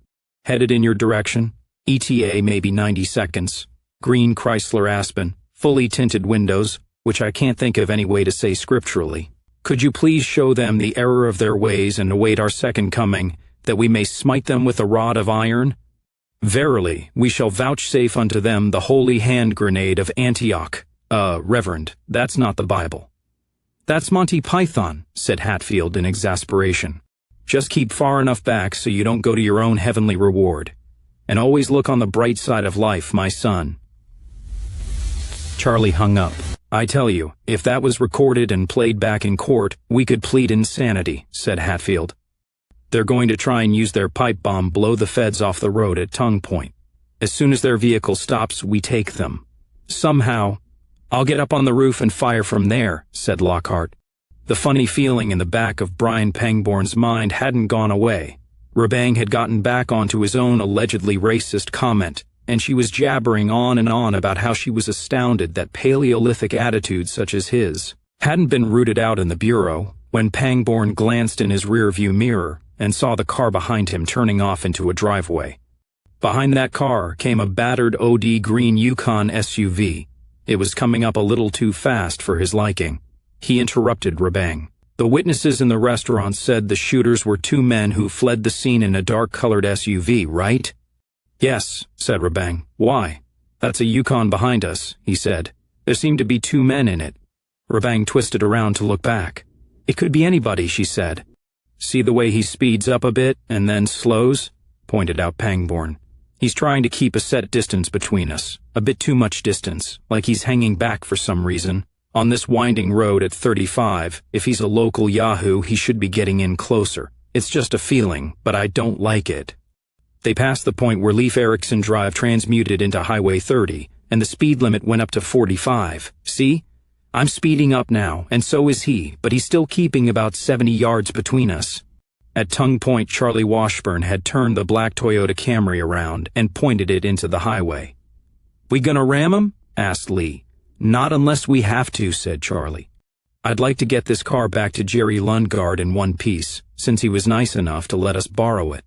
headed in your direction. ETA maybe 90 seconds. Green Chrysler Aspen, fully tinted windows, which I can't think of any way to say scripturally. Could you please show them the error of their ways and await our second coming, that we may smite them with a rod of iron? Verily, we shall vouchsafe unto them the holy hand grenade of Antioch. Reverend, that's not the Bible." "That's Monty Python," said Hatfield in exasperation. "Just keep far enough back so you don't go to your own heavenly reward. And always look on the bright side of life, my son." Charlie hung up. "I tell you, if that was recorded and played back in court, we could plead insanity," said Hatfield. "They're going to try and use their pipe bomb blow the feds off the road at Tongue Point. As soon as their vehicle stops, we take them. Somehow, I'll get up on the roof and fire from there," said Lockhart. The funny feeling in the back of Brian Pangborn's mind hadn't gone away. Rebang had gotten back onto his own allegedly racist comment, and she was jabbering on and on about how she was astounded that Paleolithic attitudes such as his hadn't been rooted out in the Bureau, when Pangborn glanced in his rearview mirror and saw the car behind him turning off into a driveway. Behind that car came a battered OD green Yukon SUV. It was coming up a little too fast for his liking. He interrupted Rebang. "The witnesses in the restaurant said the shooters were two men who fled the scene in a dark-colored SUV, right?" "Yes," said Rebang. "Why?" "That's a Yukon behind us," he said. "There seemed to be two men in it." Rebang twisted around to look back. "It could be anybody," she said. "See the way he speeds up a bit and then slows?" pointed out Pangborn. "He's trying to keep a set distance between us, a bit too much distance, like he's hanging back for some reason. On this winding road at 35, if he's a local yahoo, he should be getting in closer. It's just a feeling, but I don't like it." They passed the point where Leif Erikson Drive transmuted into Highway 30, and the speed limit went up to 45. "See? I'm speeding up now, and so is he, but he's still keeping about 70 yards between us." At Tongue Point, Charlie Washburn had turned the black Toyota Camry around and pointed it into the highway. "We gonna ram him?" asked Lee. "Not unless we have to," said Charlie. "I'd like to get this car back to Jerry Lundgaard in one piece, since he was nice enough to let us borrow it.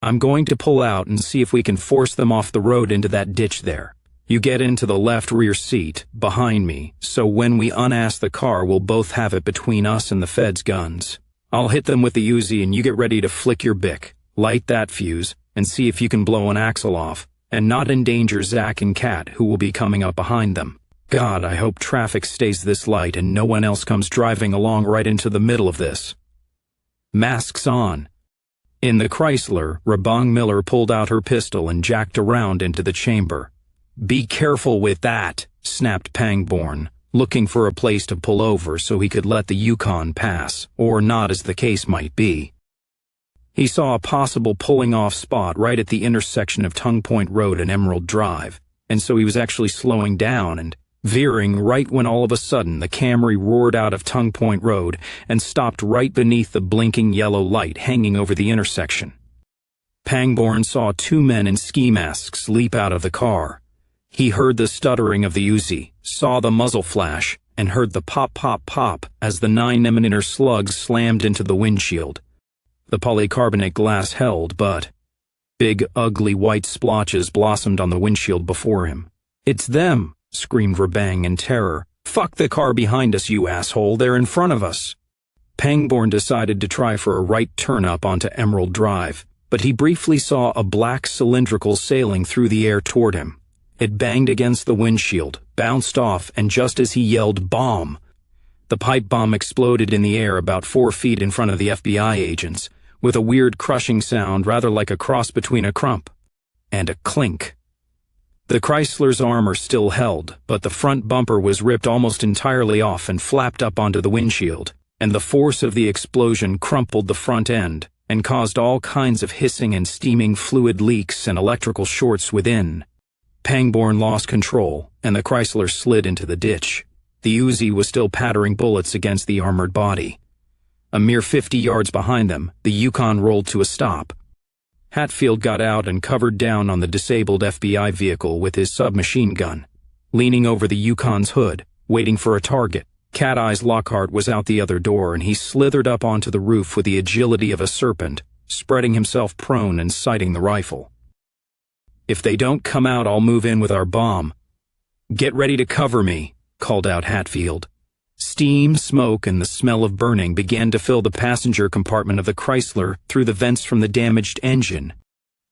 I'm going to pull out and see if we can force them off the road into that ditch there. You get into the left rear seat, behind me, so when we unass the car we'll both have it between us and the feds' guns. I'll hit them with the Uzi and you get ready to flick your bic, light that fuse, and see if you can blow an axle off, and not endanger Zack and Kat, who will be coming up behind them. God, I hope traffic stays this light and no one else comes driving along right into the middle of this. Masks on." In the Chrysler, Rabong Miller pulled out her pistol and jacked around into the chamber. "Be careful with that," snapped Pangborn, looking for a place to pull over so he could let the Yukon pass, or not as the case might be. He saw a possible pulling-off spot right at the intersection of Tongue Point Road and Emerald Drive, and so he was actually slowing down and veering right when all of a sudden the Camry roared out of Tongue Point Road and stopped right beneath the blinking yellow light hanging over the intersection. Pangborn saw two men in ski masks leap out of the car. He heard the stuttering of the Uzi, saw the muzzle flash, and heard the pop pop pop as the 9mm slugs slammed into the windshield. The polycarbonate glass held, but big, ugly white splotches blossomed on the windshield before him. "It's them!" screamed Rabang in terror. "Fuck the car behind us, you asshole! They're in front of us!" Pangborn decided to try for a right turn up onto Emerald Drive, but he briefly saw a black cylindrical sailing through the air toward him. It banged against the windshield, bounced off, and just as he yelled, "Bomb!" the pipe bomb exploded in the air about 4 feet in front of the FBI agents, with a weird crushing sound rather like a cross between a crump and a clink. The Chrysler's armor still held, but the front bumper was ripped almost entirely off and flapped up onto the windshield, and the force of the explosion crumpled the front end and caused all kinds of hissing and steaming fluid leaks and electrical shorts within. Pangborn lost control, and the Chrysler slid into the ditch. The Uzi was still pattering bullets against the armored body. A mere 50 yards behind them, the Yukon rolled to a stop. Hatfield got out and covered down on the disabled FBI vehicle with his submachine gun. Leaning over the Yukon's hood, waiting for a target, Cat Eyes Lockhart was out the other door, and he slithered up onto the roof with the agility of a serpent, spreading himself prone and sighting the rifle. "If they don't come out, I'll move in with our bomb." "Get ready to cover me," called out Hatfield. Steam, smoke, and the smell of burning began to fill the passenger compartment of the Chrysler through the vents from the damaged engine.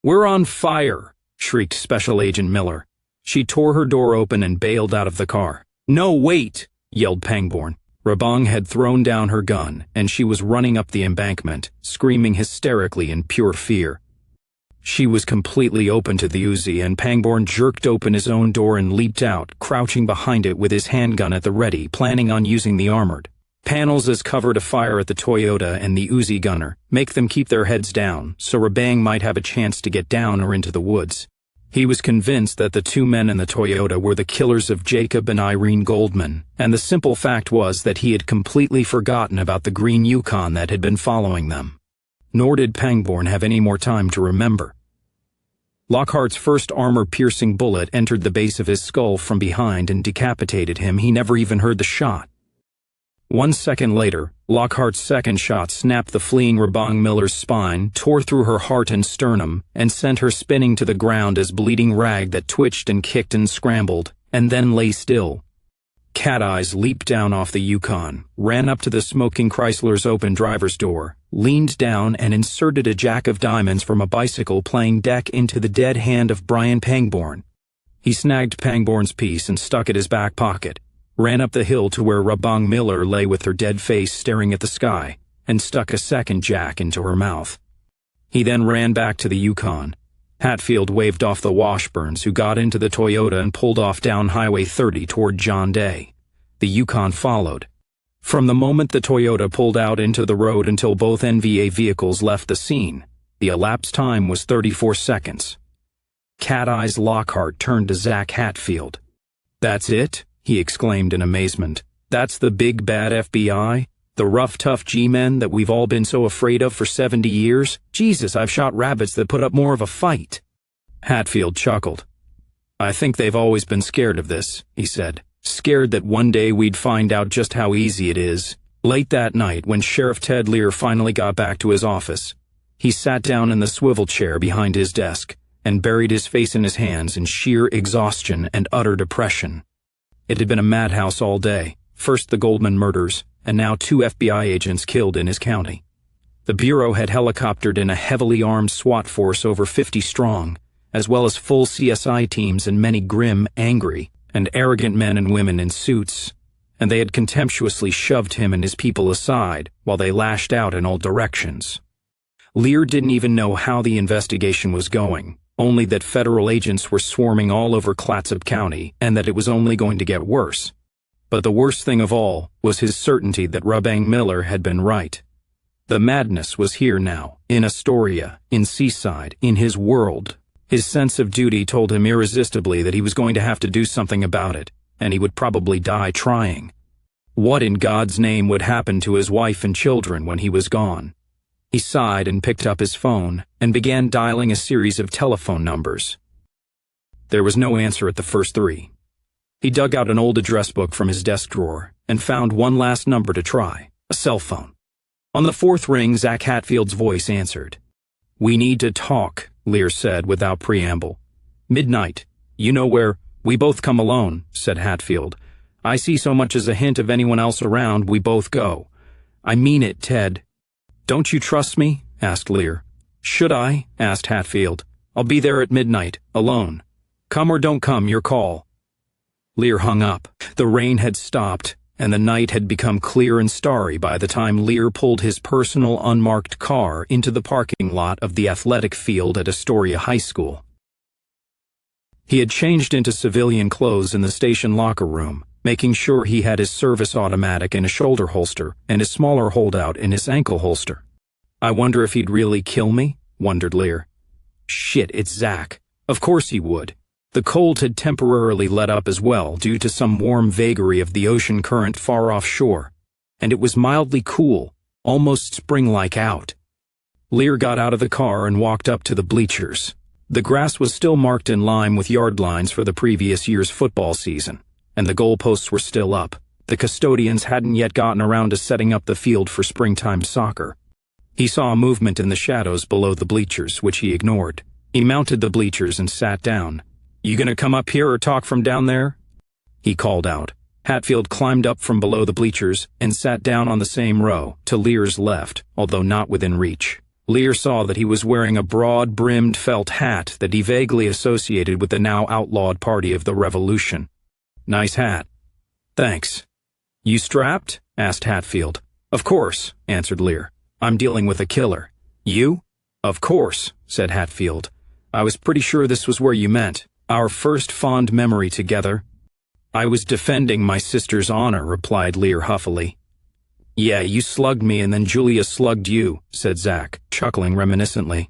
"We're on fire!" shrieked Special Agent Miller. She tore her door open and bailed out of the car. "No, wait!" yelled Pangborn. Rabong had thrown down her gun, and she was running up the embankment, screaming hysterically in pure fear. She was completely open to the Uzi, and Pangborn jerked open his own door and leaped out, crouching behind it with his handgun at the ready, planning on using the armored panels as cover to fire at the Toyota and the Uzi gunner, make them keep their heads down, so Rabang might have a chance to get down or into the woods. He was convinced that the two men in the Toyota were the killers of Jacob and Irene Goldman, and the simple fact was that he had completely forgotten about the green Yukon that had been following them. Nor did Pangborn have any more time to remember. Lockhart's first armor-piercing bullet entered the base of his skull from behind and decapitated him. He never even heard the shot. 1 second later, Lockhart's second shot snapped the fleeing Rabong Miller's spine, tore through her heart and sternum, and sent her spinning to the ground as bleeding rag that twitched and kicked and scrambled, and then lay still. Cat Eyes leaped down off the Yukon, ran up to the smoking Chrysler's open driver's door, leaned down and inserted a jack of diamonds from a bicycle playing deck into the dead hand of Brian Pangborn. He snagged Pangborn's piece and stuck it in his back pocket, ran up the hill to where Rabong Miller lay with her dead face staring at the sky, and stuck a second jack into her mouth. He then ran back to the Yukon. Hatfield waved off the Washburns, who got into the Toyota and pulled off down Highway 30 toward John Day. The Yukon followed. From the moment the Toyota pulled out into the road until both NVA vehicles left the scene, the elapsed time was 34 seconds. Cat Eyes Lockhart turned to Zack Hatfield. "That's it?" he exclaimed in amazement. "That's the big bad FBI? The rough, tough G-men that we've all been so afraid of for 70 years? Jesus, I've shot rabbits that put up more of a fight." Hatfield chuckled. "I think they've always been scared of this," he said. "Scared that one day we'd find out just how easy it is." Late that night, when Sheriff Ted Lear finally got back to his office, he sat down in the swivel chair behind his desk and buried his face in his hands in sheer exhaustion and utter depression. It had been a madhouse all day. First the Goldman murders, and now 2 FBI agents killed in his county. The Bureau had helicoptered in a heavily armed SWAT force over 50 strong, as well as full CSI teams and many grim, angry, and arrogant men and women in suits, and they had contemptuously shoved him and his people aside while they lashed out in all directions. Lear didn't even know how the investigation was going, only that federal agents were swarming all over Clatsop County and that it was only going to get worse. But the worst thing of all was his certainty that Rubang Miller had been right. The madness was here now, in Astoria, in Seaside, in his world. His sense of duty told him irresistibly that he was going to have to do something about it, and he would probably die trying. What in God's name would happen to his wife and children when he was gone? He sighed and picked up his phone and began dialing a series of telephone numbers. There was no answer at the first three. He dug out an old address book from his desk drawer and found one last number to try, a cell phone. On the fourth ring, Zack Hatfield's voice answered. "We need to talk," Lear said without preamble. "Midnight. You know where—" "We both come alone," said Hatfield. "I see so much as a hint of anyone else around, we both go. I mean it, Ted." "Don't you trust me?" asked Lear. "Should I?" asked Hatfield. "I'll be there at midnight, alone. Come or don't come, your call." Lear hung up. The rain had stopped, and the night had become clear and starry by the time Lear pulled his personal unmarked car into the parking lot of the athletic field at Astoria High School. He had changed into civilian clothes in the station locker room, making sure he had his service automatic in a shoulder holster and his smaller holdout in his ankle holster. "I wonder if he'd really kill me?" wondered Lear. "Shit, it's Zack. Of course he would." The cold had temporarily let up as well due to some warm vagary of the ocean current far offshore, and it was mildly cool, almost spring-like out. Lear got out of the car and walked up to the bleachers. The grass was still marked in lime with yard lines for the previous year's football season, and the goalposts were still up. The custodians hadn't yet gotten around to setting up the field for springtime soccer. He saw a movement in the shadows below the bleachers, which he ignored. He mounted the bleachers and sat down. "You gonna come up here or talk from down there?" he called out. Hatfield climbed up from below the bleachers and sat down on the same row, to Lear's left, although not within reach. Lear saw that he was wearing a broad-brimmed felt hat that he vaguely associated with the now outlawed Party of the Revolution. "Nice hat." "Thanks." "You strapped?" asked Hatfield. "Of course," answered Lear. "I'm dealing with a killer." "You?" "Of course," said Hatfield. "I was pretty sure this was where you meant. Our first fond memory together." "I was defending my sister's honor," replied Lear huffily. "Yeah, you slugged me and then Julia slugged you," said Zack, chuckling reminiscently.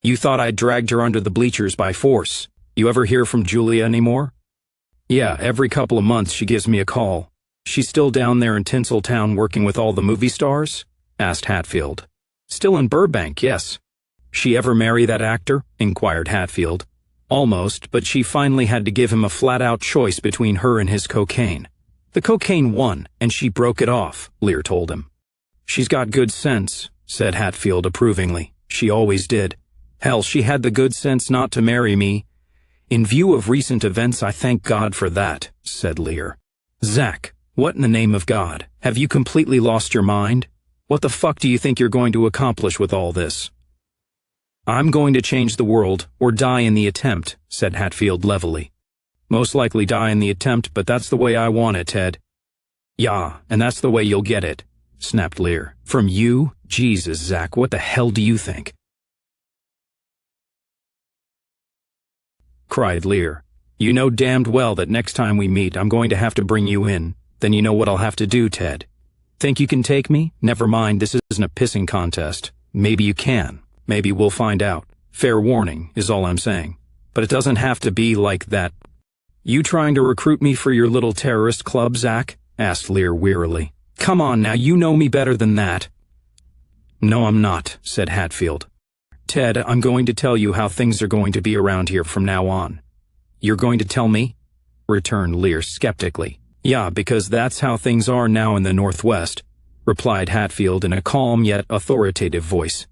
"You thought I'd dragged her under the bleachers by force. You ever hear from Julia anymore?" "Yeah, every couple of months she gives me a call." "She's still down there in Tinseltown working with all the movie stars?" asked Hatfield. "Still in Burbank, yes." "She ever marry that actor?" inquired Hatfield. "Almost, but she finally had to give him a flat-out choice between her and his cocaine. The cocaine won, and she broke it off," Lear told him. "She's got good sense," said Hatfield approvingly. "She always did. Hell, she had the good sense not to marry me." "In view of recent events, I thank God for that," said Lear. "Zack, what in the name of God? Have you completely lost your mind? What the fuck do you think you're going to accomplish with all this?" "I'm going to change the world, or die in the attempt," said Hatfield levelly. "Most likely die in the attempt, but that's the way I want it, Ted." "Yeah, and that's the way you'll get it," snapped Lear. "From you? Jesus, Zack, what the hell do you think?" cried Lear. "You know damned well that next time we meet I'm going to have to bring you in. Then you know what I'll have to do, Ted. Think you can take me? Never mind, this isn't a pissing contest. Maybe you can. Maybe we'll find out. Fair warning is all I'm saying. But it doesn't have to be like that." "You trying to recruit me for your little terrorist club, Zack?" asked Lear wearily. "Come on now, you know me better than that." "No, I'm not," said Hatfield. "Ted, I'm going to tell you how things are going to be around here from now on." "You're going to tell me?" returned Lear skeptically. "Yeah, because that's how things are now in the Northwest," replied Hatfield in a calm yet authoritative voice.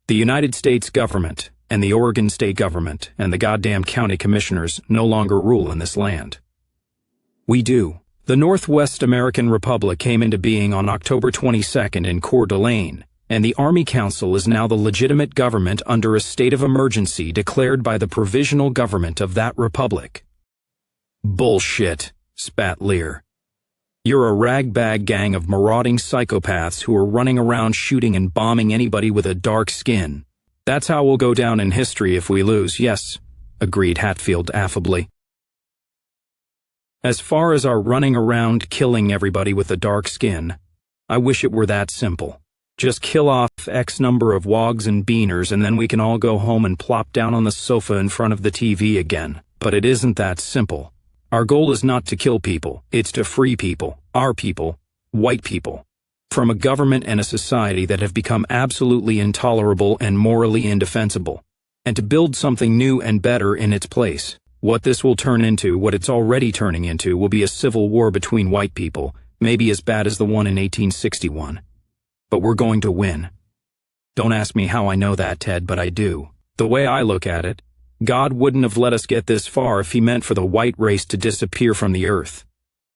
"The United States government and the Oregon state government and the goddamn county commissioners no longer rule in this land. We do. The Northwest American Republic came into being on October 22nd in Coeur d'Alene, and the Army Council is now the legitimate government under a state of emergency declared by the provisional government of that republic." "Bullshit," spat Lear. You're a ragbag gang of marauding psychopaths who are running around shooting and bombing anybody with a dark skin. That's how we'll go down in history if we lose, yes, agreed Hatfield affably. As far as our running around killing everybody with a dark skin, I wish it were that simple. Just kill off X number of wogs and beaners and then we can all go home and plop down on the sofa in front of the TV again. But it isn't that simple. Our goal is not to kill people, it's to free people, our people, white people, from a government and a society that have become absolutely intolerable and morally indefensible, and to build something new and better in its place. What this will turn into, what it's already turning into, will be a civil war between white people, maybe as bad as the one in 1861. But we're going to win. Don't ask me how I know that, Ted, but I do. The way I look at it, God wouldn't have let us get this far if he meant for the white race to disappear from the earth.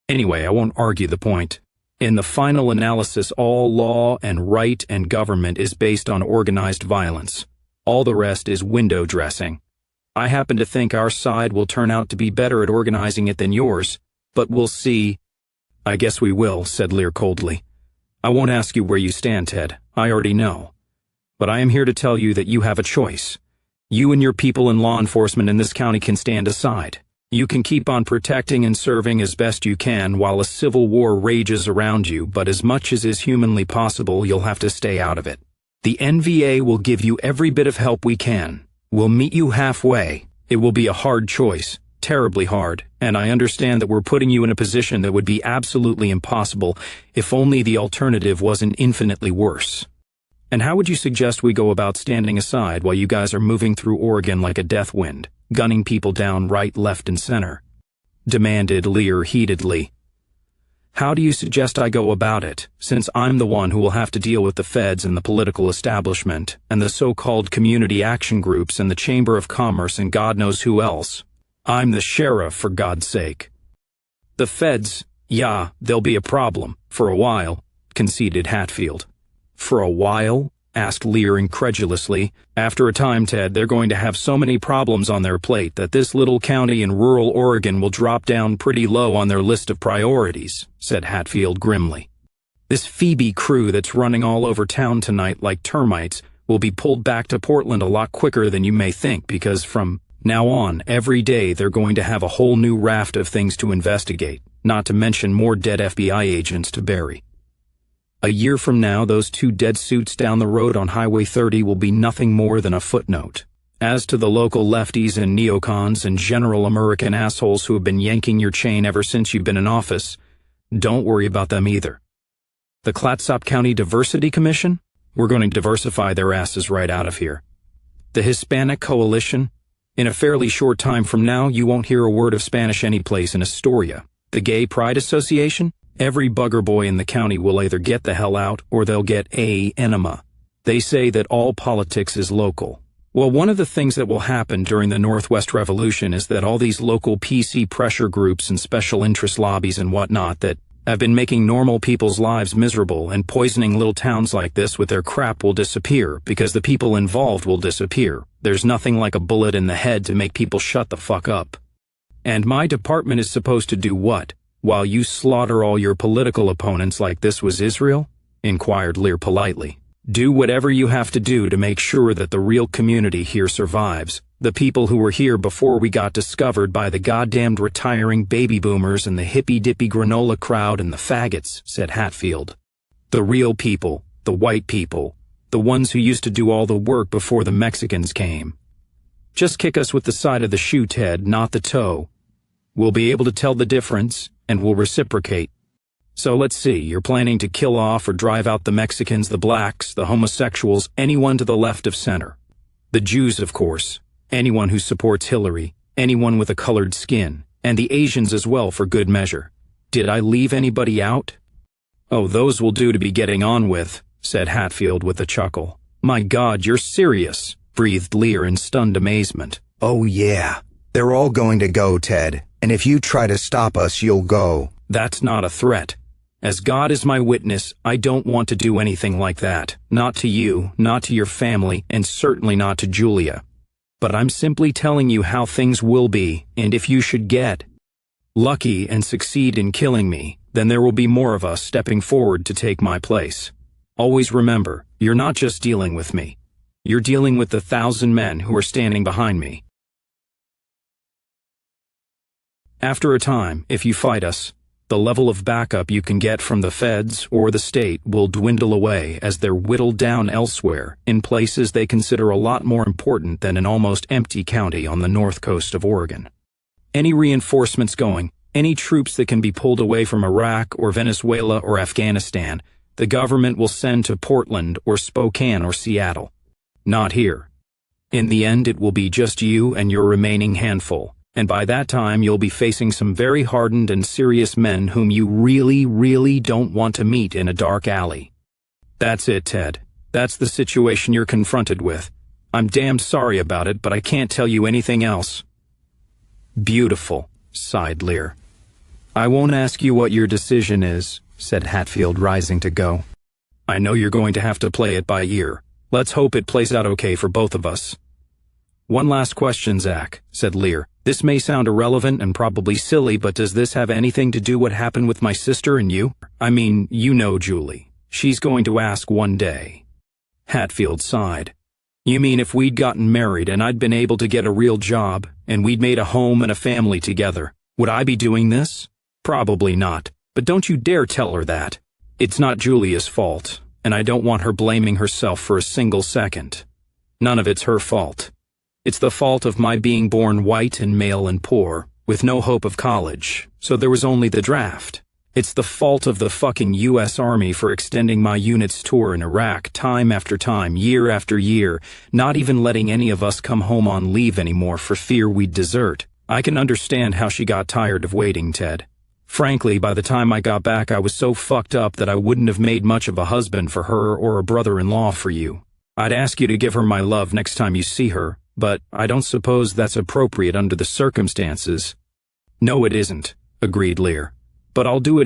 Anyway, I won't argue the point. In the final analysis, all law and right and government is based on organized violence. All the rest is window dressing. I happen to think our side will turn out to be better at organizing it than yours, but we'll see. I guess we will, said Lear coldly. I won't ask you where you stand, Ted. I already know. But I am here to tell you that you have a choice. You and your people in law enforcement in this county can stand aside. You can keep on protecting and serving as best you can while a civil war rages around you, but as much as is humanly possible, you'll have to stay out of it. The NVA will give you every bit of help we can. We'll meet you halfway. It will be a hard choice, terribly hard, and I understand that we're putting you in a position that would be absolutely impossible if only the alternative wasn't infinitely worse. And how would you suggest we go about standing aside while you guys are moving through Oregon like a death wind, gunning people down right, left, and center? Demanded Lear heatedly. How do you suggest I go about it, since I'm the one who will have to deal with the feds and the political establishment, and the so-called community action groups and the Chamber of Commerce and God knows who else? I'm the sheriff, for God's sake. The feds, yeah, they'll be a problem, for a while, conceded Hatfield. For a while? Asked Lear incredulously. After a time, Ted, they're going to have so many problems on their plate that this little county in rural Oregon will drop down pretty low on their list of priorities, said Hatfield grimly. This Phoebe crew that's running all over town tonight like termites will be pulled back to Portland a lot quicker than you may think, because from now on, every day they're going to have a whole new raft of things to investigate, not to mention more dead FBI agents to bury. A year from now, those two dead suits down the road on Highway 30 will be nothing more than a footnote. As to the local lefties and neocons and general American assholes who have been yanking your chain ever since you've been in office, don't worry about them either. The Clatsop County Diversity Commission? We're going to diversify their asses right out of here. The Hispanic Coalition? In a fairly short time from now, you won't hear a word of Spanish anyplace in Astoria. The Gay Pride Association? Every bugger boy in the county will either get the hell out or they'll get a enema. They say that all politics is local. Well, one of the things that will happen during the Northwest Revolution is that all these local PC pressure groups and special interest lobbies and whatnot that have been making normal people's lives miserable and poisoning little towns like this with their crap will disappear because the people involved will disappear. There's nothing like a bullet in the head to make people shut the fuck up. And my department is supposed to do what? While you slaughter all your political opponents like this was Israel? Inquired Lear politely. Do whatever you have to do to make sure that the real community here survives. The people who were here before we got discovered by the goddamned retiring baby boomers and the hippy-dippy granola crowd and the faggots, said Hatfield. The real people, the white people, the ones who used to do all the work before the Mexicans came. Just kick us with the side of the shoe, Ted, not the toe. We'll be able to tell the difference, and we'll reciprocate. So let's see, you're planning to kill off or drive out the Mexicans, the blacks, the homosexuals, anyone to the left of center. The Jews, of course, anyone who supports Hillary, anyone with a colored skin, and the Asians as well for good measure. Did I leave anybody out? Oh, those will do to be getting on with, said Hatfield with a chuckle. My God, you're serious, breathed Lear in stunned amazement. Oh yeah, they're all going to go, Ted. And if you try to stop us, you'll go. That's not a threat. As God is my witness, I don't want to do anything like that. Not to you, not to your family, and certainly not to Julia. But I'm simply telling you how things will be, and if you should get lucky and succeed in killing me, then there will be more of us stepping forward to take my place. Always remember, you're not just dealing with me. You're dealing with the 1,000 men who are standing behind me. After a time, if you fight us, the level of backup you can get from the feds or the state will dwindle away as they're whittled down elsewhere in places they consider a lot more important than an almost empty county on the north coast of Oregon. Any reinforcements going, any troops that can be pulled away from Iraq or Venezuela or Afghanistan, the government will send to Portland or Spokane or Seattle. Not here. In the end, it will be just you and your remaining handful. And by that time you'll be facing some very hardened and serious men whom you really don't want to meet in a dark alley. That's it, Ted. That's the situation you're confronted with. I'm damned sorry about it, but I can't tell you anything else. Beautiful, sighed Lear. I won't ask you what your decision is, said Hatfield, rising to go. I know you're going to have to play it by ear. Let's hope it plays out okay for both of us. One last question, Zack, said Lear. This may sound irrelevant and probably silly, but does this have anything to do what happened with my sister and you? I mean, you know Julie. She's going to ask one day. Hatfield sighed. You mean if we'd gotten married and I'd been able to get a real job, and we'd made a home and a family together, would I be doing this? Probably not. But don't you dare tell her that. It's not Julia's fault, and I don't want her blaming herself for a single second. None of it's her fault. It's the fault of my being born white and male and poor, with no hope of college, so there was only the draft. It's the fault of the fucking U.S. Army for extending my unit's tour in Iraq time after time, year after year, not even letting any of us come home on leave anymore for fear we'd desert. I can understand how she got tired of waiting, Ted. Frankly, by the time I got back, I was so fucked up that I wouldn't have made much of a husband for her or a brother-in-law for you. I'd ask you to give her my love next time you see her, but I don't suppose that's appropriate under the circumstances. No, it isn't, agreed Lear. But I'll do it anyway.